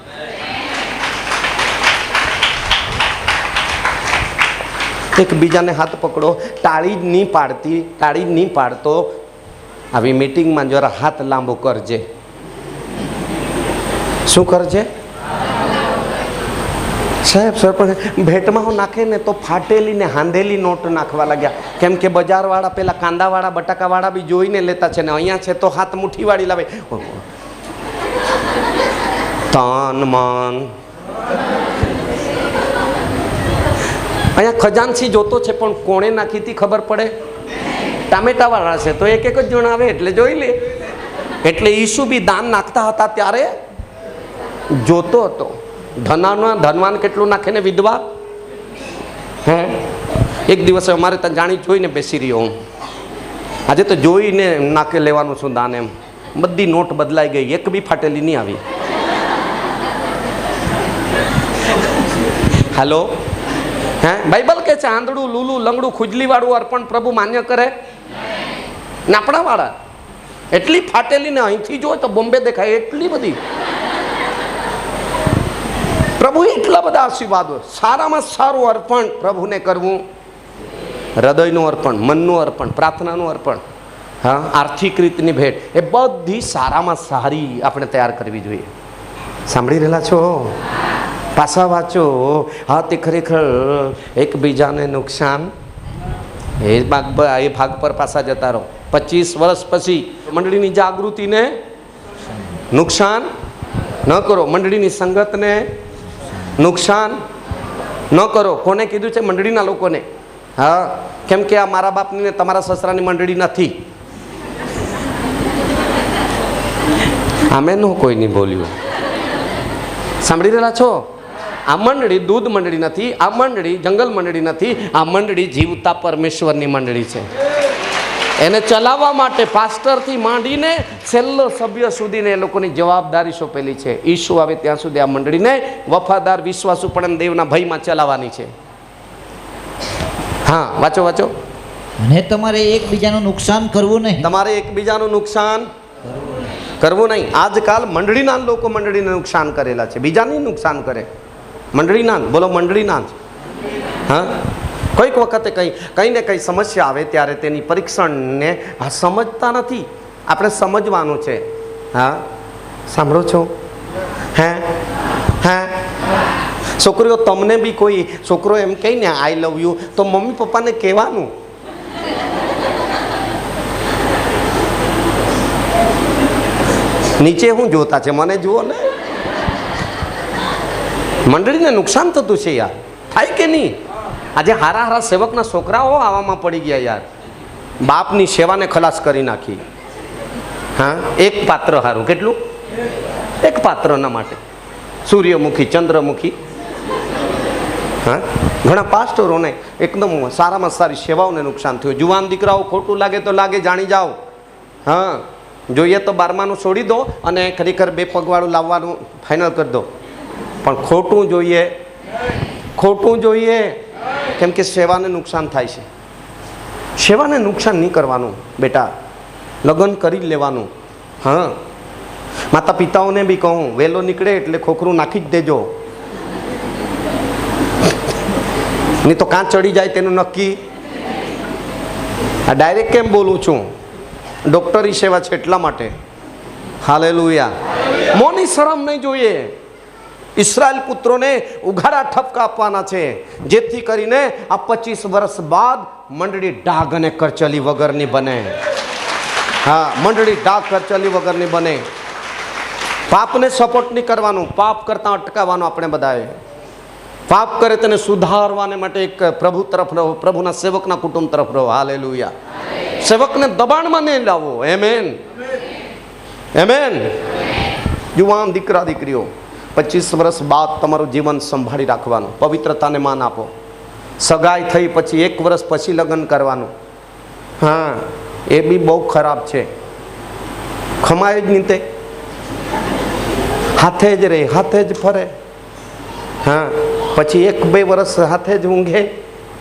એકબીજાને હાથ પકડો. તાળી જ નહીં પાડતો આવી મીટિંગમાં જરા હાથ લાંબો કરજે. શું કરજે સાહેબ? સરપંચ ભેટમાં હું નાખે ને તો ફાટેલી ને હાંધેલી નોટ નાખવા લાગ્યા. કેમ કે બજારવાળા પેલા કાંદાવાળા બટાકાવાળા બી જોઈને લેતા છે ને અહીંયા છે તો હાથ મુઠ્ઠીવાળી લાવે. તન મન અહીંયા ખજાનસી જોતો છે પણ કોણે નાખી હતી ખબર પડે? ટામેટાવાળા છે તો એક જ જણ આવે એટલે જોઈ લે. એટલે ઈસુ બી દાન નાખતા હતા ત્યારે જોતો હતો. ધનવાન કેટલું નાખે ને વિધવા. હે, એક દિવસે અમારે ત્યાં જાણી જોઈને બેસી રહ્યો હું. આજે તો જોઈને નાકે લેવાનું છું દાન એમ. બધી નોટ બદલાઈ ગઈ, એક બી ફાટેલી નહીં આવી. હાલો, હે, બાઇબલ કે છે આંધળું, લૂલું, લંગડું, ખુજલી વાળું અર્પણ પ્રભુ માન્ય કરે. નાપડા વાળા એટલી ફાટેલી ને અહીંથી જો તો બોમ્બે દેખાય એટલી બધી. પ્રભુ એટલા બધા આશીર્વાદો. સારામાં સારું અર્પણ પ્રભુને કરવું. હૃદયનું અર્પણ, મનનું અર્પણ, પ્રાર્થનાનું અર્પણ, હા, આર્થિક રીતની ભેટ, એ બધી સારામાં સારી આપણે તૈયાર કરવી જોઈએ. સાંભળી રહેલા છો? પાછા વાંચો. હા, તે ખરેખર એકબીજાને નુકસાન, એ ભાગ પર પાછા જતા રહો. 25 વર્ષ પછી મંડળીની જાગૃતિને નુકસાન ન કરો, મંડળીની સંગતને નુકસાન ન કરો. કોને કીધું છે? મંડળીના લોકોને. હા, કેમ કે આ મારા બાપની ને તમારા સસરાની મંડળી નથી. આમે નો કોઈ નહીં બોલ્યું. સાંભળી રહેલા છો? આ મંડળી દૂધ મંડળી નથી, આ મંડળી જંગલ મંડળી નથી, આ મંડળી જીવતા પરમેશ્વરની મંડળી છે. એને ચલાવવા માટે પાસ્ટરથી માંડીને છેલ્લો સભ્ય સુધીને એ લોકોની જવાબદારી સોંપેલી છે. ઈસુ આવે ત્યાં સુધી આ મંડળીને વફાદાર, વિશ્વાસુ પણ દેવના ભયમાં ચલાવવાની છે. હા, વાંચો વાંચો. અને તમારે એકબીજાનું નુકસાન કરવું નહીં. તમારે એકબીજાનું નુકસાન કરવું નહીં. આજકાલ મંડળીના લોકો મંડળીને નુકસાન કરેલા છે, બીજાની નુકસાન કરે. મંડળીના બોલો, મંડળીના જ. હા, કોઈક વખતે કંઈ ને કંઈ સમસ્યા આવે ત્યારે તેની પરીક્ષણને સમજતા નથી. આપણે સમજવાનું છે. હા, સાંભળો છો? હે હે છોકરીઓ, તમને બી કોઈ છોકરો એમ કહે ને આઈ લવ યુ, તો મમ્મી પપ્પાને કહેવાનું. નીચે શું જોતા છે? મને જુઓ ને. મંડળીને નુકસાન થતું છે યાર, થાય કે નહીં? આજે હારા હારા સેવકના છોકરાઓ આવામાં પડી ગયા યાર. બાપની સેવાને ખલાસ કરી નાખી. હા, એક પાત્ર હારું. કેટલું? એક પાત્રના માટે સૂર્યમુખી, ચંદ્રમુખી. હા, ઘણા પાસ્ટરોને એકદમ સારામાં સારી સેવાઓને નુકસાન થયું. જુવાન દીકરાઓ ખોટું લાગે તો લાગે, જાણી જાઓ. હા, જોઈએ તો 12માનું છોડી દો અને ખરેખર 2 પગવાળું લાવવાનું ફાઇનલ કરી દો. પણ ખોટું જોઈએ, ખોટું જોઈએ. કેમ કે સેવાને નુકસાન થાય છે. સેવાને નુકસાન નહીં કરવાનું બેટા, લગ્ન કરી જ લેવાનું. હા, માતા પિતાઓને બી કહું, વહેલો નીકળે એટલે ખોખરું નાખી જ દેજો, નહીં તો કાં ચડી જાય તેનું નક્કી. આ ડાયરેક્ટ કેમ બોલું છું? ડોક્ટરી સેવા છે એટલા માટે. હાલેલુયા. મોની શરમ નહીં જોઈએ. ઇસ્રાયેલ પુત્રોને ઉઘાડા ઠપકા આપવાના છે, જેથી કરીને આ 25 વર્ષ બાદ મંડળી ડાઘ અને કરચલી વગરની બને. હા, મંડળી ડાઘ કરચલી વગરની બને. પાપને સપોર્ટ નહીં કરવાનું, પાપ કરતાં અટકાવવાનું. આપણે બધાએ પાપ કરે તેને સુધારવાને માટે એક પ્રભુ તરફ રહો, પ્રભુના સેવકના કુટુંબ તરફ રહો. હાલેલુયા. સેવકને દબાણમાં નહીં લાવો. એમેન, એમેન. યુવાન દીકરા દીકરીઓ, 25 વર્ષ બાદ તમારું જીવન સંભાળી રાખવાનું. પવિત્રતાને માન આપો. સગાઈ થઈ પછી 1 વર્ષ પછી લગ્ન કરવાનું. હા, એ બી બહુ ખરાબ છે. ખમાય જ નહીં તે, હાથે જ રહે, હાથે જ ફરે. હા, પછી 1-2 વર્ષ હાથે જ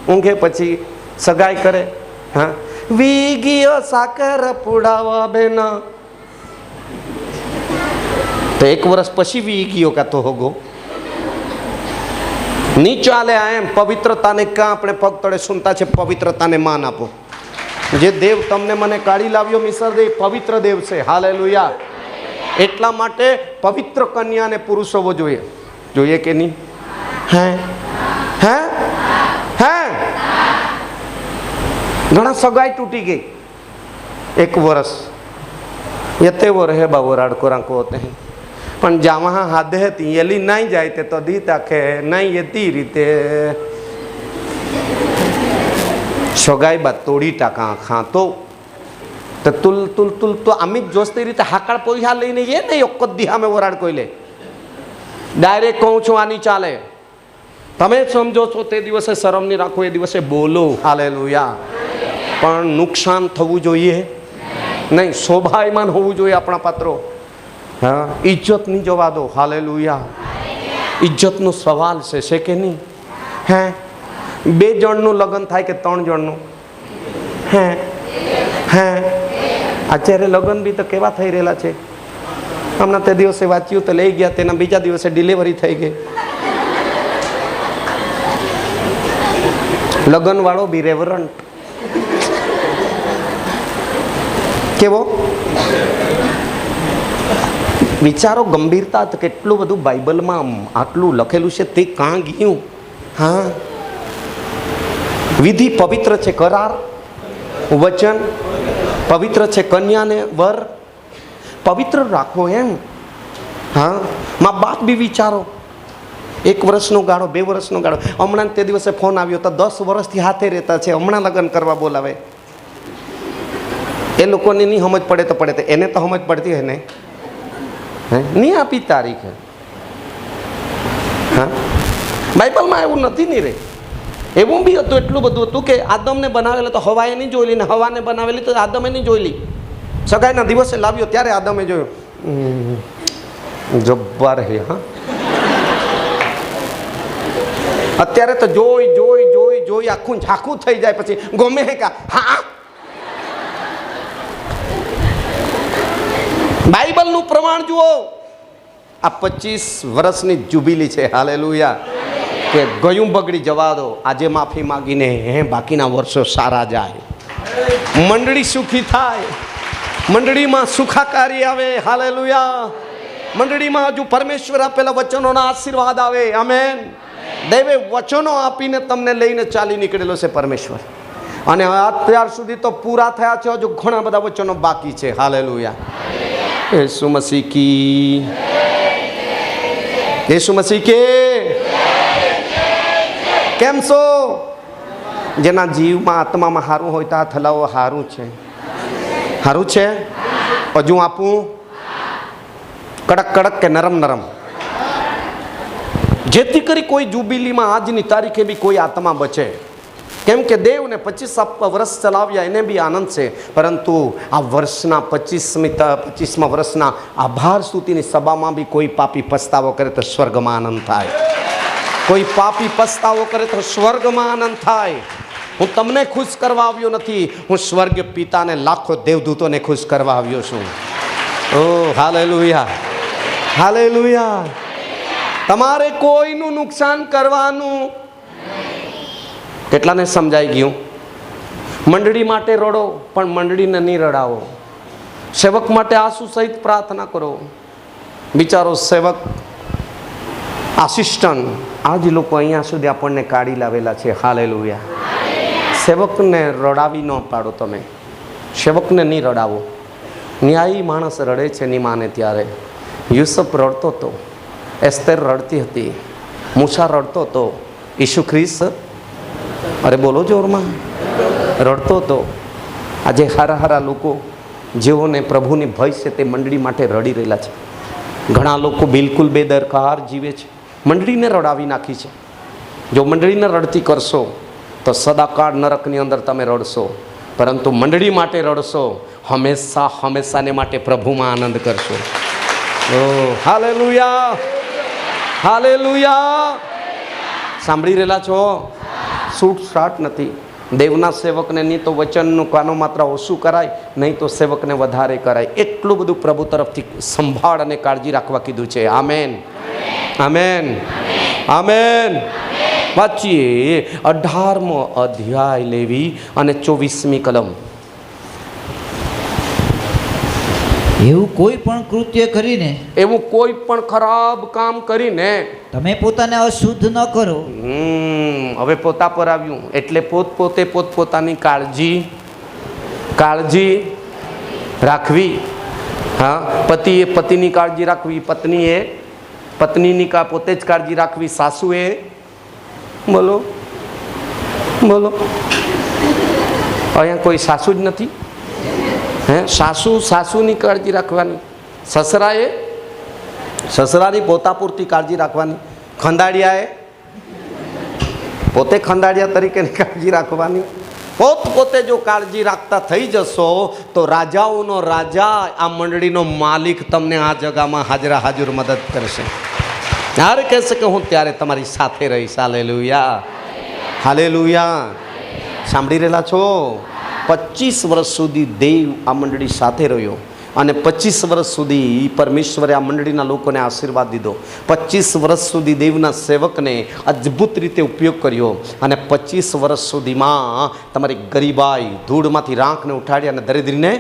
ઊંઘે પછી સગાઈ કરે. હા, વીગીઓ સાકર પુડાવા બેના, તો 1 વર્ષ પછી વીગીઓ કાતો હોગો નહીં ચાલે. આ એમ પવિત્રતાને કાં આપણે પગ તળે સુનતા છે? પવિત્રતાને માન આપો. જે દેવ તમને મને કાઢી લાવ્યો મિસર દેવ પવિત્ર દેવ છે. હાલેલુયા. એટલા માટે પવિત્ર કન્યાને પુરુષ હોવો જોઈએ. જોઈએ કે નહીં? હે હે હે ઘણા સગાઈ તૂટી ગઈ 1 વર્ષ યતે वो रहे बाबू राड़को रांको होते हैं पण जावा हादे हती एली नहीं जाए ते तो दी ताके नहीं येती रीते सगाई बात तोड़ी टाका खा तो तुल तुल तुल तो अमित जोस्ती रीते हाकड़ पोइहा लईने ये नहीं ओक्को दिहा में वराड़ कोइले डायरेक्ट कहूं छुं आनी चाले તમે સમજો છો તે દિવસે શરમ નહીં રાખો એ દિવસે બોલો હાલેલુયા પણ નુકસાન થવું જોઈએ નહીં શોભાયમાન હોવું જોઈએ આપણા પાત્રો હા ઇજ્જત નહીં જવા દો હાલેલુયા ઇજ્જતનો સવાલ છે કે નહીં હે 2 જણનું લગ્ન થાય કે 3 જણનું હે હે અત્યારે લગ્ન બી તો કેવા થઈ રહેલા છે હમણાં તે દિવસે વાંચ્યું તો લઈ ગયા તેના બીજા દિવસે ડિલિવરી થઈ ગઈ લગન વાળો બી રેવરન્ટ કેવો વિચારો ગંભીરતા કેટલું બધું બાઇબલમાં આટલું લખેલું છે તે કાં ગયું. હા, વિધિ પવિત્ર છે, કરાર વચન પવિત્ર છે, કન્યાને વર પવિત્ર રાખો એમ. હા, મા બાપ બી વિચારો, 1 વર્ષનો ગાળો, 2 વર્ષનો ગાળો. હમણાં તે દિવસે ફોન આવ્યો તો 10 વર્ષથી હાથે રહેતા છે, હમણાં લગ્ન કરવા બોલાવે. એ લોકોને નહીં સમજ પડે તો પડે, એને તો સમજ પડતી હોય ને. નહીં આપી તારીખ. હા, બાઇબલમાં એવું નથી નહીં રે. એવું બી હતું, એટલું બધું હતું કે આદમને બનાવેલો તો હવાએ નહીં જોયેલી, ને હવાને બનાવેલી તો આદમે નહીં જોયેલી. સગાઈના દિવસે લાવ્યો ત્યારે આદમે જોયું. જબ્બર હે. હા, અત્યારે તો જોઈ જોઈ જોઈ જોઈ આખું ઝાખું થઈ જાય, પછી ગમે હે કા. હા, બાઇબલનું પ્રમાણ જુઓ. આ 25 વર્ષની જુબિલી છે. હાલેલુયા. કે ગયું બગડી જવા દો, આજે માફી માગીને બાકીના વર્ષો સારા જાય, મંડળી સુખી થાય, મંડળીમાં સુખાકારી આવે. હાલેલુયા. મંડળીમાં હજુ પરમેશ્વર આપેલા વચનોના આશીર્વાદ આવે. આમેન. દૈવે વચનો આપીને તમને લઈને ચાલી નીકળેલો છે પરમેશ્વર, અને અત્યાર સુધી તો પૂરા થયા છે, હજુ ઘણા બધા વચનો બાકી છે. હાલેલુયા. યેસુ મસીહ કી, યેસુ મસીહ કે. કેમ છો? જેના જીવમાં આત્મામાં સારું હોય તો આ થલાવો સારું છે. સારું છે. હજુ આપું કડક કડક કે નરમ નરમ, જેથી કરી કોઈ જુબિલીમાં આજની તારીખે બી કોઈ આત્મા બચે. કેમ કે દેવને 25 વર્ષ ચલાવ્યા, એને બી આનંદ છે, પરંતુ આ વર્ષના 25મા વર્ષના આભાર સ્તુતિની સભામાં બી કોઈ પાપી પસ્તાવો કરે તો સ્વર્ગમાં આનંદ થાય. કોઈ પાપી પસ્તાવો કરે તો સ્વર્ગમાં આનંદ થાય. હું તમને ખુશ કરવા આવ્યો નથી, હું સ્વર્ગીય પિતાને લાખો દેવદૂતોને ખુશ કરવા આવ્યો છું. ઓ હાલેલુયા, હાલેલુયા. તમારે કોઈનું નુકસાન કરવાનું. કેટલાને સમજાઈ ગયું? મંડળી માટે રડો, પણ મંડળીને નહીં રડાવો. સેવક માટે આંસુ સહિત પ્રાર્થના કરો. બિચારો સેવક, આસિસ્ટન્ટ, આજ લોકો અહીંયા સુધી આપણને કાઢી લાવેલા છે. હાલેલુયા. સેવકને રડાવી ન પાડો. તમે સેવકને નહીં રડાવો. ન્યાયી માણસ રડે છે નહીં માને ત્યારે. યુસુફ રડતો હતો, એસ્તેર રડતી હતી, મૂસા રડતો હતો, ઈસુ ખ્રિસ્ત, અરે બોલો જોરમાં, રડતો હતો. આજે હારા હારા લોકો જેઓને પ્રભુની ભય છે તે મંડળી માટે રડી રહેલા છે. ઘણા લોકો બિલકુલ બેદરકાર જીવે છે, મંડળીને રડાવી નાખી છે. જો મંડળીને રડતી કરશો તો સદાકાળ નરકની અંદર તમે રડશો, પરંતુ મંડળી માટે રડશો, હંમેશા હંમેશાને માટે પ્રભુમાં આનંદ કરશો. ઓ હાલેલુયા, હાલેલુયા. સાંભળી રહેલા છો? છૂટછાટ નથી. દેવના સેવકને નહીં તો વચનનું કાનો માત્ર ઓછું કરાય, નહીં તો સેવકને વધારે કરાય. એટલું બધું પ્રભુ તરફથી સંભાળ અને કાળજી રાખવા કીધું છે. Amen, amen, amen. વાંચીએ 18મો અધ્યાય લેવી અને 24મી કલમ. એવું કોઈ પણ કૃત્ય કરીને, એવું કોઈ પણ ખરાબ કામ કરીને તમે પોતાને અશુદ્ધ ન કરો. હવે પોતા પર આવ્યું, એટલે પોતે પોતાની કાળજી રાખવી. હા, પતિએ પતિની કાળજી રાખવી, પત્નીએ પત્નીની પોતે જ કાળજી રાખવી, સાસુએ બોલો બોલો. અહીંયા કોઈ સાસુ જ નથી. હે, સાસુની કાળજી રાખવાની, સસરાની પોતા પૂરતી કાળજી રાખવાની, ખંડાડિયાએ પોતે ખંડાડિયા તરીકેની કાળજી રાખવાની. પોતે જો કાળજી રાખતા થઈ જશો તો રાજાઓનો રાજા, આ મંડળીનો માલિક તમને આ જગામાં હાજરા હાજર મદદ કરશે. ત્યારે કહેશે કે હું ત્યારે તમારી સાથે રહીશ. Hallelujah, hallelujah. સાંભળી રહેલા છો? 25 વર્ષ સુધી દેવ આ મંડળી સાથે રહ્યો, અને 25 વર્ષ સુધી પરમેશ્વરે આ મંડળીના લોકોને આશીર્વાદ દીધો. 25 વર્ષ સુધી દેવના સેવકને અદ્ભુત રીતે ઉપયોગ કર્યો, અને 25 વર્ષ સુધીમાં તમારી ગરીબાઈ, ધૂળમાંથી રાંકને ઉઠાડી અને દરિદ્રીને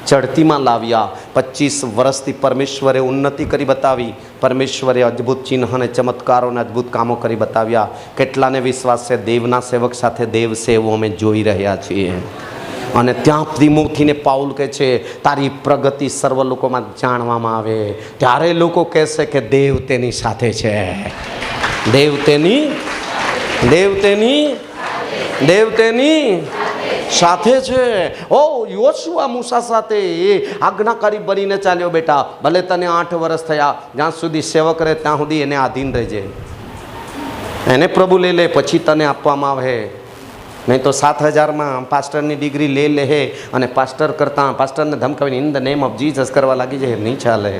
ચડતીમાં લાવ્યા. 25 વર્ષથી પરમેશ્વરે ઉન્નતિ કરી બતાવી. પરમેશ્વરે અદ્ભુત ચિહ્ન અને ચમત્કારો અને અદ્ભુત કામો કરી બતાવ્યા. કેટલાને વિશ્વાસ છે દેવના સેવક સાથે દેવ છે એવું અમે જોઈ રહ્યા છીએ. અને ત્યાં ધીમુથીને પાઉલ કહે છે તારી પ્રગતિ સર્વ લોકોમાં જાણવામાં આવે. ત્યારે લોકો કહેશે કે દેવ તેની સાથે છે. દેવ તેની સાથે છે. ઓ યોશુઆ મૂસા સાથે એ આજ્ઞાકારી બનીને ચાલ્યો. બેટા ભલે તને 8 વર્ષ થયા, જ્યાં સુધી સેવક રહે ત્યાં સુધી એને આધીન રહેજે. એને પ્રભુ લઈ લે પછી તને આપવામાં આવે. નહીં તો 7000માં પાસ્ટરની ડિગ્રી લઈ લે અને પાસ્ટરને ધમકાવીને in the name of Jesus કરવા લાગી જાય. નહીં ચાલે.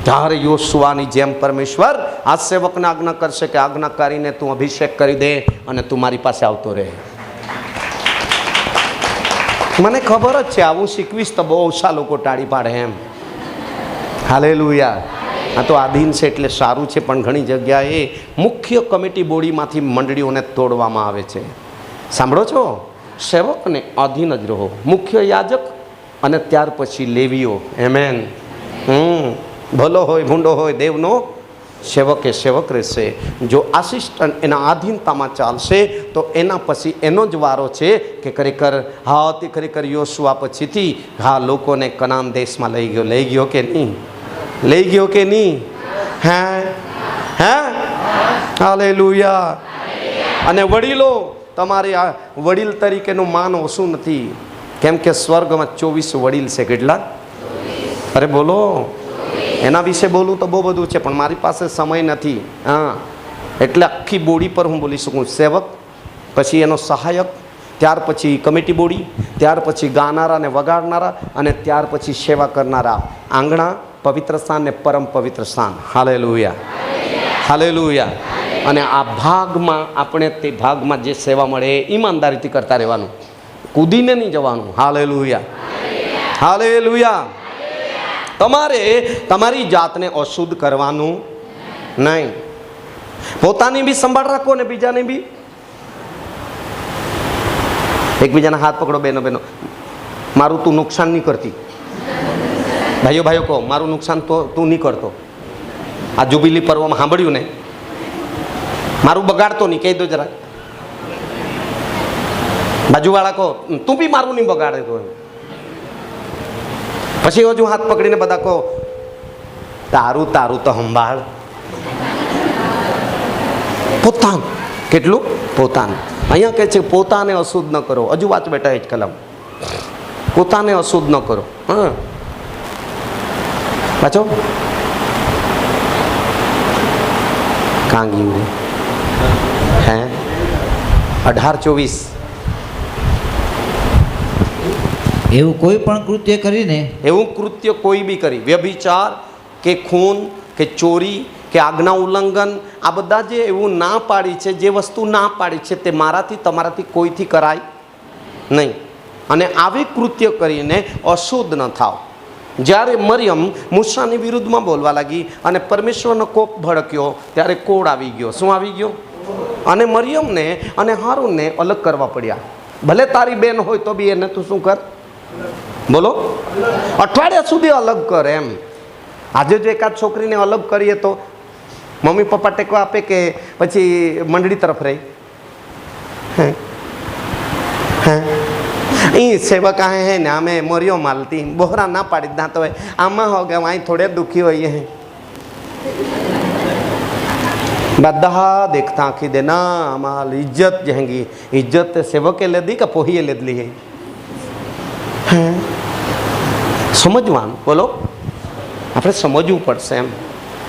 ત્યારે યોશુઆની જેમ પરમેશ્વર આ સેવકને આજ્ઞા કરશે કે આજ્ઞાકારીને તું અભિષેક કરી દે અને તું મારી પાસે આવતો રહે. મને ખબર જ છે આવું શીખવીશ તો બહુ ઓછા લોકો ટાળી પાડે એમ. હાલેલુયા. આ તો આધીન છે એટલે સારું છે, પણ ઘણી જગ્યાએ મુખ્ય કમિટી બોડીમાંથી મંડળીઓને તોડવામાં આવે છે. સાંભળો છો? સેવકને આધીન જ રહો. મુખ્ય યાજક અને ત્યાર પછી લેવીઓ. એમેન. ભલો હોય ભૂંડો હોય દેવનો સેવક એ સેવક રહેશે. જો આસિસ્ટન્ટ એના આધીનતામાં ચાલશે તો એના પછી એનો જ વારો છે કે ખરેખર યોશુઆ પછીથી લોકોને કનાન દેશમાં લઈ ગયો કે નહીં? હે હાલેલુયા. અને વડીલો, તમારે આ વડીલ તરીકેનું માન ઓછું નથી, કેમ કે સ્વર્ગમાં 24 વડીલ છે. કેટલા? અરે બોલો. એના વિશે બોલું તો બહુ બધું છે, પણ મારી પાસે સમય નથી. એટલે આખી બોડી પર હું બોલી શકું. સેવક, પછી એનો સહાયક, ત્યાર પછી કમિટી બોડી, ત્યાર પછી ગાનારા અને વગાડનારા, અને ત્યાર પછી સેવા કરનારા. આંગણા, પવિત્ર સ્થાન ને પરમ પવિત્ર સ્થાન. હાલેલુયા. અને આ ભાગમાં આપણે તે ભાગમાં જે સેવા મળે એ ઈમાનદારીથી કરતા રહેવાનું, કૂદીને નહીં જવાનું. હાલેલુયા. તમારે તમારી જાતને અશુદ્ધ કરવાનું નહીં. પોતાની બી સંભાળ રાખો અને બીજાને બી. એકબીજાના હાથ પકડો. બહેનો, મારું તું નુકસાન નહીં કરતી. ભાઈઓ કહો, મારું નુકસાન તો તું નહીં કરતો. આ જુબિલી પર્વમાં સાંભળ્યું ને? મારું બગાડતો નહીં, કહી દો જરા. બાજુવાળા કહો, તું બી મારું નહીં બગાડે તો. પછી હજુ હાથ પકડીને બધા કહો, તારું તો સંભાળ. પોતાનું કેટલું? પોતાનું. અહીંયા કહે છે પોતાને અશુદ્ધ ન કરો. હજુ વાંચ બેટા એ જ કલમ. પોતાને અશુદ્ધ ન કરો. પાછો કાંગી 18:24. એવું કોઈ પણ કૃત્ય કરીને, એવું કૃત્ય કોઈ બી કરી, વ્યભિચાર કે ખૂન કે ચોરી કે આજ્ઞા ઉલ્લંઘન, આ બધા જે એવું ના પાડી છે, જે વસ્તુ ના પાડી છે તે મારાથી તમારાથી કોઈથી કરાય નહીં. અને આવી કૃત્ય કરીને અશુદ્ધ ન થાવ. જ્યારે મરિયમ મૂસાની વિરુદ્ધમાં બોલવા લાગી અને પરમેશ્વરનો કોપ ભડક્યો, ત્યારે કોડ આવી ગયો. શું આવી ગયો? અને મરિયમને અને હારૂનને અલગ કરવા પડ્યા. ભલે તારી બેન હોય તો બી એને તું શું કર? બોલો. અઠવાડિયા સુધી અલગ કર એમ. આજે જો એકાદ છોકરીને અલગ કરીએ તો મમ્મી પપ્પા ટેકો આપે કે પછી મંડળી તરફ રહી? એ સેવક હે ને અમે મર્યો માલતી બોહરા ના પાડી ના તો આમાં હો ગયા અહીં થોડે દુઃખી હોઈએ. બધા દેખતા આખી દે ના આમાં ઇજ્જત જહેંગી. ઇજ્જત સેવકે લીધી કે પોહીએ લીધલી હે? સમજવાનું. બોલો, આપણે સમજવું પડશે એમ.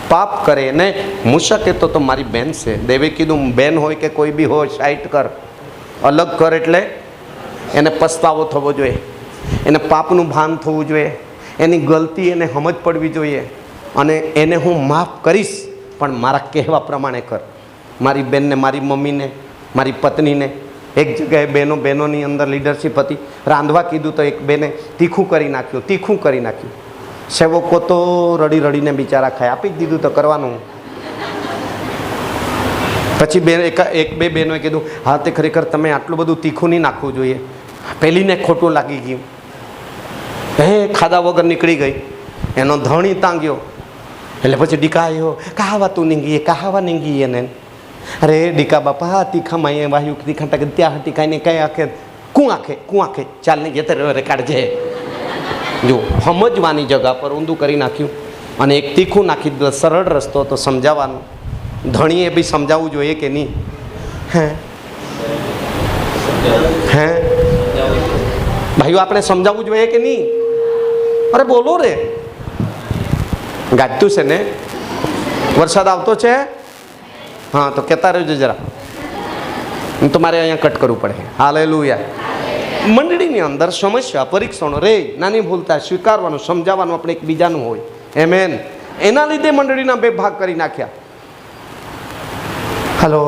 પાપ કરે ને મૂસા કહેતો તો મારી બેન છે. દેવે કીધું બેન હોય કે કોઈ બી હોય સાઈટ કર, અલગ કર. એટલે એને પસ્તાવો થવો જોઈએ, એને પાપનું ભાન થવું જોઈએ, એની ગલતી એને સમજ પડવી જોઈએ, અને એને હું માફ કરીશ પણ મારા કહેવા પ્રમાણે કર. મારી બેનને, મારી મમ્મીને, મારી પત્નીને એક જગ્યાએ બહેનોની અંદર લીડરશિપ હતી. રાંધવા કીધું તો એક બેને તીખું કરી નાખ્યું. સેવકો તો રડીને બિચારા ખાય. આપી જ દીધું તો કરવાનું. પછી એક બે બહેનોએ કીધું હા તે ખરેખર તમે આટલું બધું તીખું નહીં નાખવું જોઈએ. પેલીને ખોટું લાગી ગયું. ખાધા વગર નીકળી ગઈ. એનો ધણી તાંગ્યો એટલે પછી ડીકા આવ્યો, કહાવા તું નીંગી કહાવા નીંગી એને. અરે ડીકા બાપા તીખામાં એ વાયુ તીખા ટકે ત્યાં ટીકાઈને કઈ આખે કું આખે ચાલ ને ગેતર કાઢજે. જો સમજવાની જગા પર ઊંધું કરી નાખ્યું અને એક તીખું નાખી દીધું. સરળ રસ્તો તો સમજાવવાનો. ધણીએ બી સમજાવવું જોઈએ કે નહીં? હે ભાઈઓ આપણે સમજાવવું જોઈએ કે નહીં? અરે બોલો રે. ગાજતું છે ને? વરસાદ આવતો છે? હા તો કહેતા રહેજો જરા, તમારે અહીંયા કટ કરવું પડે. હાલેલુયા. મંડળીની અંદર સમસ્યા પરીક્ષણો રે, નાની ભૂલતા સ્વીકારવાનું સમજાવવાનું આપણે એકબીજાનું હોય. એમેન. એના લીધે મંડળીના બે ભાગ કરી નાખ્યા. હલો,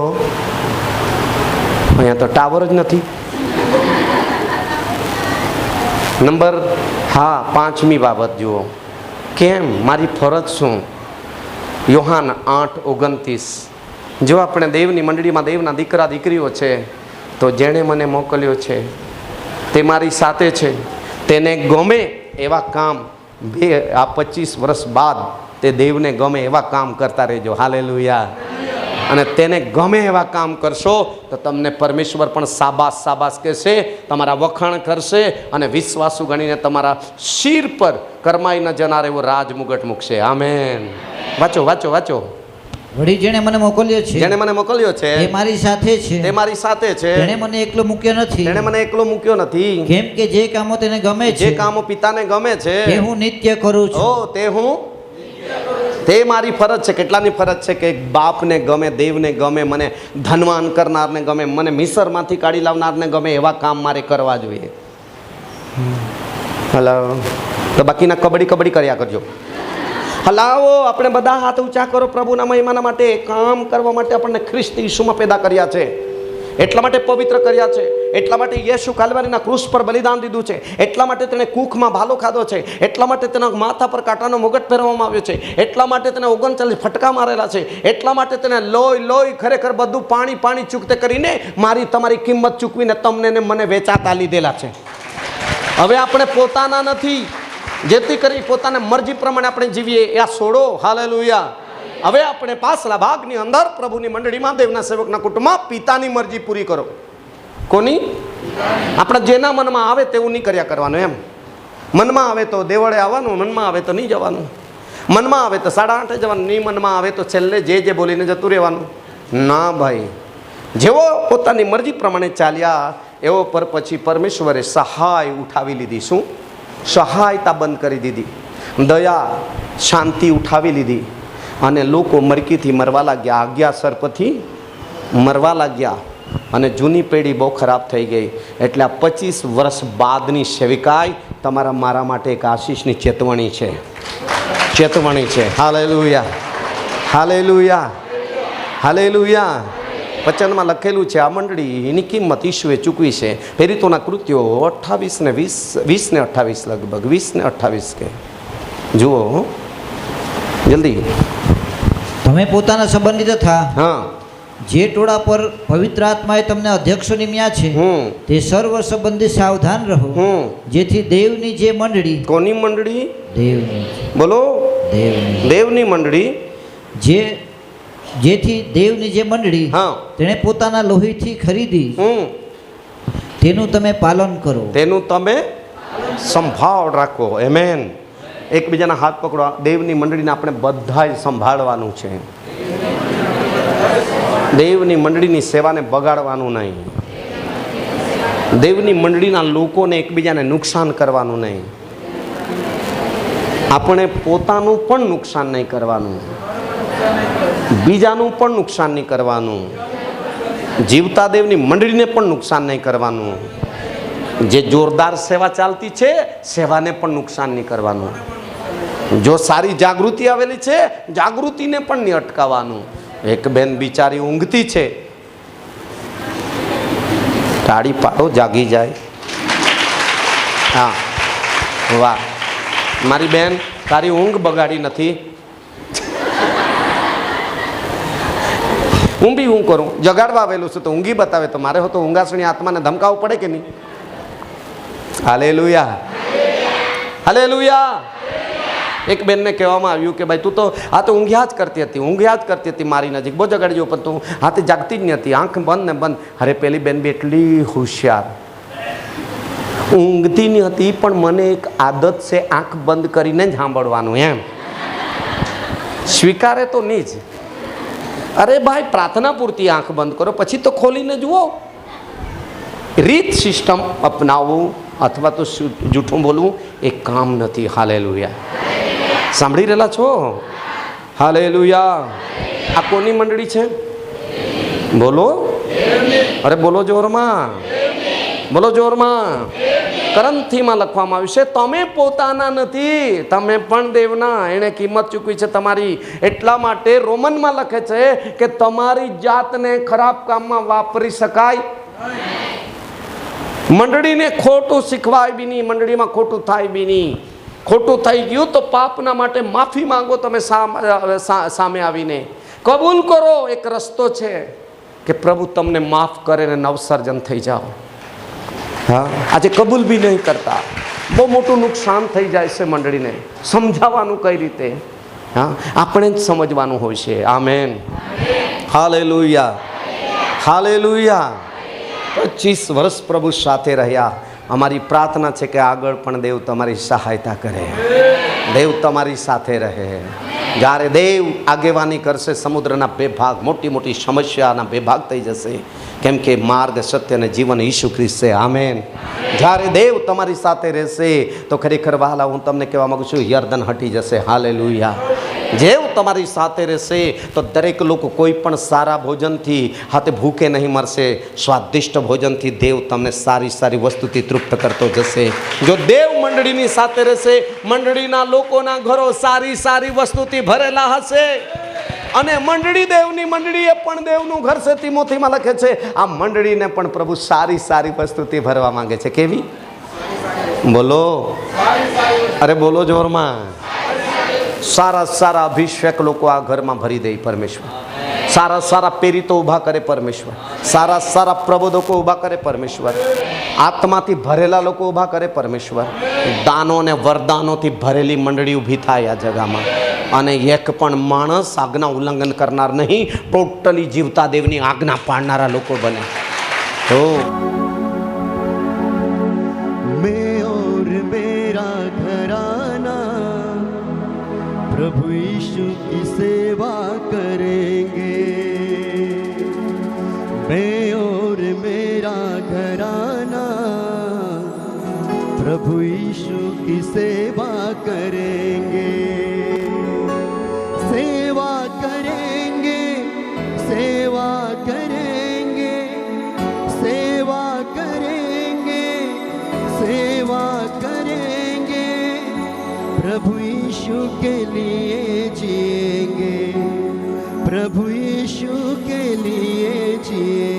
અહીંયા તો ટાવર જ નથી. નંબર 5મી બાબત જુઓ. કેમ? મારી ફરજ શું? યોહાન 8:29. જો આપણે દેવની મંડળીમાં દેવના દીકરા દીકરીઓ છે તો જેણે મને મોકલ્યો છે તે મારી સાથે છે. તેને ગમે એવા કામ 25 વર્ષ બાદ તે દેવને ગમે એવા કામ કરતા રહેજો. હાલેલુયા. અને તેને ગમે એવા કામ કરશો તો તમને પરમેશ્વર પણ સાબાસ સાબાસ કહેશે, તમારા વખાણ કરશે અને વિશ્વાસુ ગણીને તમારા શિર પર કરમાઈ ન જનાર એવો રાજ મુગટ મૂકશે. આમેન. વાંચો વાંચો વાંચો. વળી જેણે મને મોકલ્યો છે, જેણે મને મોકલ્યો છે તે મારી સાથે છે, તે મારી સાથે છે. તેણે મને એકલો મૂક્યો નથી, તેણે મને એકલો મૂક્યો નથી. કેમ કે જે કામો તેને ગમે છે, જે કામો પિતાને ગમે છે તે હું નિત્ય કરું છું. ઓ તે હું તે મારી ફરજ છે. કેટલાની ફરજ છે? કે બાપને ગમે, દેવને ગમે, મને ધનવાન કરનારને ગમે, મને મિસરમાંથી કાઢી લાવનારને ગમે એવા કામ મારે કરવા જોઈએ. હલો, તો બાકીના કબડ્ડી કર્યા કરજો. હલાવો, આપણે બધા હાથ ઊંચા કરો પ્રભુના મહિમાના માટે. કામ કરવા માટે આપણને ખ્રિસ્ત ઈસુમાં પેદા કર્યા છે, એટલા માટે પવિત્ર કર્યા છે, એટલા માટે યેશુ કાલ્વારીના ક્રૂસ પર બલિદાન દીધું છે, એટલા માટે તેણે કૂખમાં ભાલો ખાધો છે, એટલા માટે તેના માથા પર કાંટાનો મુગટ પહેરવામાં આવ્યો છે, એટલા માટે તેને 39 ફટકા મારેલા છે, એટલા માટે તેને લોહી ખરેખર બધું પાણી ચૂકતે કરીને મારી તમારી કિંમત ચૂકવીને તમને ને મને વેચાતા લીધેલા છે. હવે આપણે પોતાના નથી, જેથી કરી પોતાને મરજી પ્રમાણે આપણે જીવીએ એ આ છોડો. હાલેલુયા. હવે આપણે પાછલા ભાગની અંદર પ્રભુની મંડળીમાં દેવના સેવકના કુટુંબમાં પિતાની મરજી પૂરી કરો. કોની? આપણે જેના મનમાં આવે તેવું નહીં કર્યા કરવાનું. એમ મનમાં આવે તો દેવળે આવવાનું, મનમાં આવે તો નહીં જવાનું, મનમાં આવે તો 8:30 જવાનું, નહીં મનમાં આવે તો છેલ્લે જે બોલીને જતું રહેવાનું. ના ભાઈ, જેવો પોતાની મરજી પ્રમાણે ચાલ્યા એવો પર પછી પરમેશ્વરે સહાય ઉઠાવી લીધી. શું? સહાયતા બંધ કરી દીધી. દયા શાંતિ ઉઠાવી લીધી અને લોકો મરકીથી મરવા લાગ્યા, આજ્ઞા સર્પથી મરવા લાગ્યા અને જૂની પેઢી બહુ ખરાબ થઈ ગઈ. એટલે આ 25 વર્ષ બાદની સેવિકાઈ તમારા મારા માટે એક આશીષની ચેતવણી છે. Hallelujah, hallelujah, hallelujah. વચનમાં લખેલું છે આ મંડળી એની કિંમત ઈશુએ ચૂકવી છે. પ્રેરિતોના કૃત્યો 28 ને 20 ને 28 લગભગ 20 ને 28 કે જુઓ જલ્દી. તમે પોતાના સંબંધી તથા જે ટોળા પર પવિત્ર આત્માએ તમને અધ્યક્ષો નિમ્યા છે તે સર્વ સંબંધી સાવધાન રહો, જેથી દેવની જે મંડળી. કોની મંડળી? દેવની. બોલો, દેવની મંડળી. જેથી દેવની જે મંડળી તેણે પોતાના લોહીથી ખરીદી, તેનું તમે પાલન કરો, તેનું તમે સંભાળ રાખો. એમેન. એકબીજાના હાથ પકડો. દેવની મંડળીને આપણે બધાય સંભાળવાનું છે. દેવની મંડળીની સેવાને બગાડવાનું નહીં. દેવની મંડળીના લોકોને એકબીજાને નુકસાન કરવાનું નહીં. આપણે પોતાનું પણ નુકસાન નહીં કરવાનું, બીજાનું પણ નુકસાન નહીં કરવાનું, જીવતા દેવની મંડળીને પણ નુકસાન નહીં કરવાનું. જે જોરદાર સેવા ચાલતી છે સેવાને પણ નુકસાન નહીં કરવાનું. જો સારી જાગૃતિ આવેલી છે જાગૃતિને પણ નહીં અટકાવવાનું. એક બેન બિચારી ઊંઘતી છે, તાળી પાડો જાગી જાય. હા, વાહ મારી બેન, તારી ઊંઘ બગાડી નથી. હું બી હું કરું, જગાડવા આવેલું છું તો ઊંઘી બતાવે તો મારે તો ઊંઘાસણી આત્માને ધમકાવવું પડે કે નહીં? Hallelujah, hallelujah. એક બેનને કહેવામાં આવ્યું કે ભાઈ તું તો આ તો ઊંઘ્યા જ કરતી હતી મારી નજીક, બહુ જગાડજો, પણ તું હાથે જાગતી જ નહીં હતી, આંખ બંધ ને બંધ. અરે પેલી બેન બી એટલી હોશિયાર, ઊંઘતી નહીં હતી પણ મને એક આદત છે આંખ બંધ કરીને જ સાંભળવાનું, એમ સ્વીકારે તો નહીં જ. અરે ભાઈ પ્રાર્થના પૂરતી આંખ બંધ કરો, પછી તો ખોલીને જુઓ. રીત સિસ્ટમ અપનાવવું અથવા તો જૂઠું બોલવું એ કામ નથી. હાલેલુયા. સાંભળી રહેલા છો? હાલેલુયા. આ કોની મંડળી છે? બોલો, અરે બોલો જોરમાં, બોલો જોરમાં. કરંથીમાં લખવામાં આવ્યું છે તમે પોતાના નથી, તમે પણ દેવના. એણે કિંમત ચૂકવી છે તમારી. એટલા માટે રોમનમાં લખે છે કે તમારી જાતને ખરાબ કામમાં વાપરી શકાય. મંડળીને ખોટું શીખવાય બી નહીં, મંડળીમાં ખોટું થાય બી નહીં. ખોટું થઈ ગયું તો પાપના માટે માફી માંગો. તમે સામે આવીને કબૂલ કરો. એક રસ્તો છે કે પ્રભુ તમને માફ કરે ને નવસર્જન થઈ જાઓ. હા, આજે કબૂલ બી નહીં કરતા, બહુ મોટું નુકસાન થઈ જાય છે મંડળીને. સમજાવવાનું કઈ રીતે? હા, આપણે જ સમજવાનું હોય છે. આમેન. Hallelujah, hallelujah. 25 વર્ષ પ્રભુ સાથે રહ્યા. અમારી પ્રાર્થના છે કે આગળ પણ દેવ તમારી સહાયતા કરે, દેવ તમારી સાથે રહે. જ્યારે દેવ આગેવાની કરશે, સમુદ્રના બે ભાગ, મોટી મોટી સમસ્યાના બે ભાગ થઈ જશે. કેમ કે માર્ગ, સત્ય અને જીવન ઈસુ ખ્રિસ્ત છે. આમેન. જ્યારે દેવ તમારી સાથે રહેશે તો ખરેખર વહાલા હું તમને કહેવા માંગુ છું, યર્દન હટી જશે. હાલેલુયા. જેવ તમારી સાથે રહેશે તો દરેક લોકો કોઈ પણ સારા ભોજનથી હાથે ભૂખે નહીં મરશે. સ્વાદિષ્ટ ભોજનથી દેવ તમને સારી સારી વસ્તુથી તૃપ્ત કરતો જશે. જો દેવ મંડળીની સાથે રહેશે, મંડળીના લોકોના ઘરો સારી સારી વસ્તુથી ભરેલા હશે. અને મંડળી દેવની મંડળી એ પણ દેવનું ઘર છે. તિમોથીમાં લખે છે આ મંડળીને પણ પ્રભુ સારી સારી વસ્તુથી ભરવા માંગે છે. કેવી? બોલો, અરે બોલો જોરમાં. સારા સારા અભિષેક લોકો આ ઘરમાં ભરી દે પરમેશ્વર. સારા સારા પ્રેરિતો ઊભા કરે પરમેશ્વર. સારા સારા પ્રબોધકો ઊભા કરે પરમેશ્વર. આત્માથી ભરેલા લોકો ઊભા કરે પરમેશ્વર. દાનો અને વરદાનોથી ભરેલી મંડળી ઊભી થાય આ જગામાં. અને એક પણ માણસ આજ્ઞા ઉલ્લંઘન કરનાર નહીં, ટોટલી જીવતા દેવની આજ્ઞા પાડનારા લોકો બને. તો प्रभु यीशु की सेवा करेंगे, मैं और मेरा घराना प्रभु यीशु की सेवा करेंगे. सेवा करेंगे, सेवा करेंगे, सेवा करेंगे, सेवा करेंगे. प्रभु यीशु के लिए जिएंगे, प्रभु यीशु के लिए जिएंगे.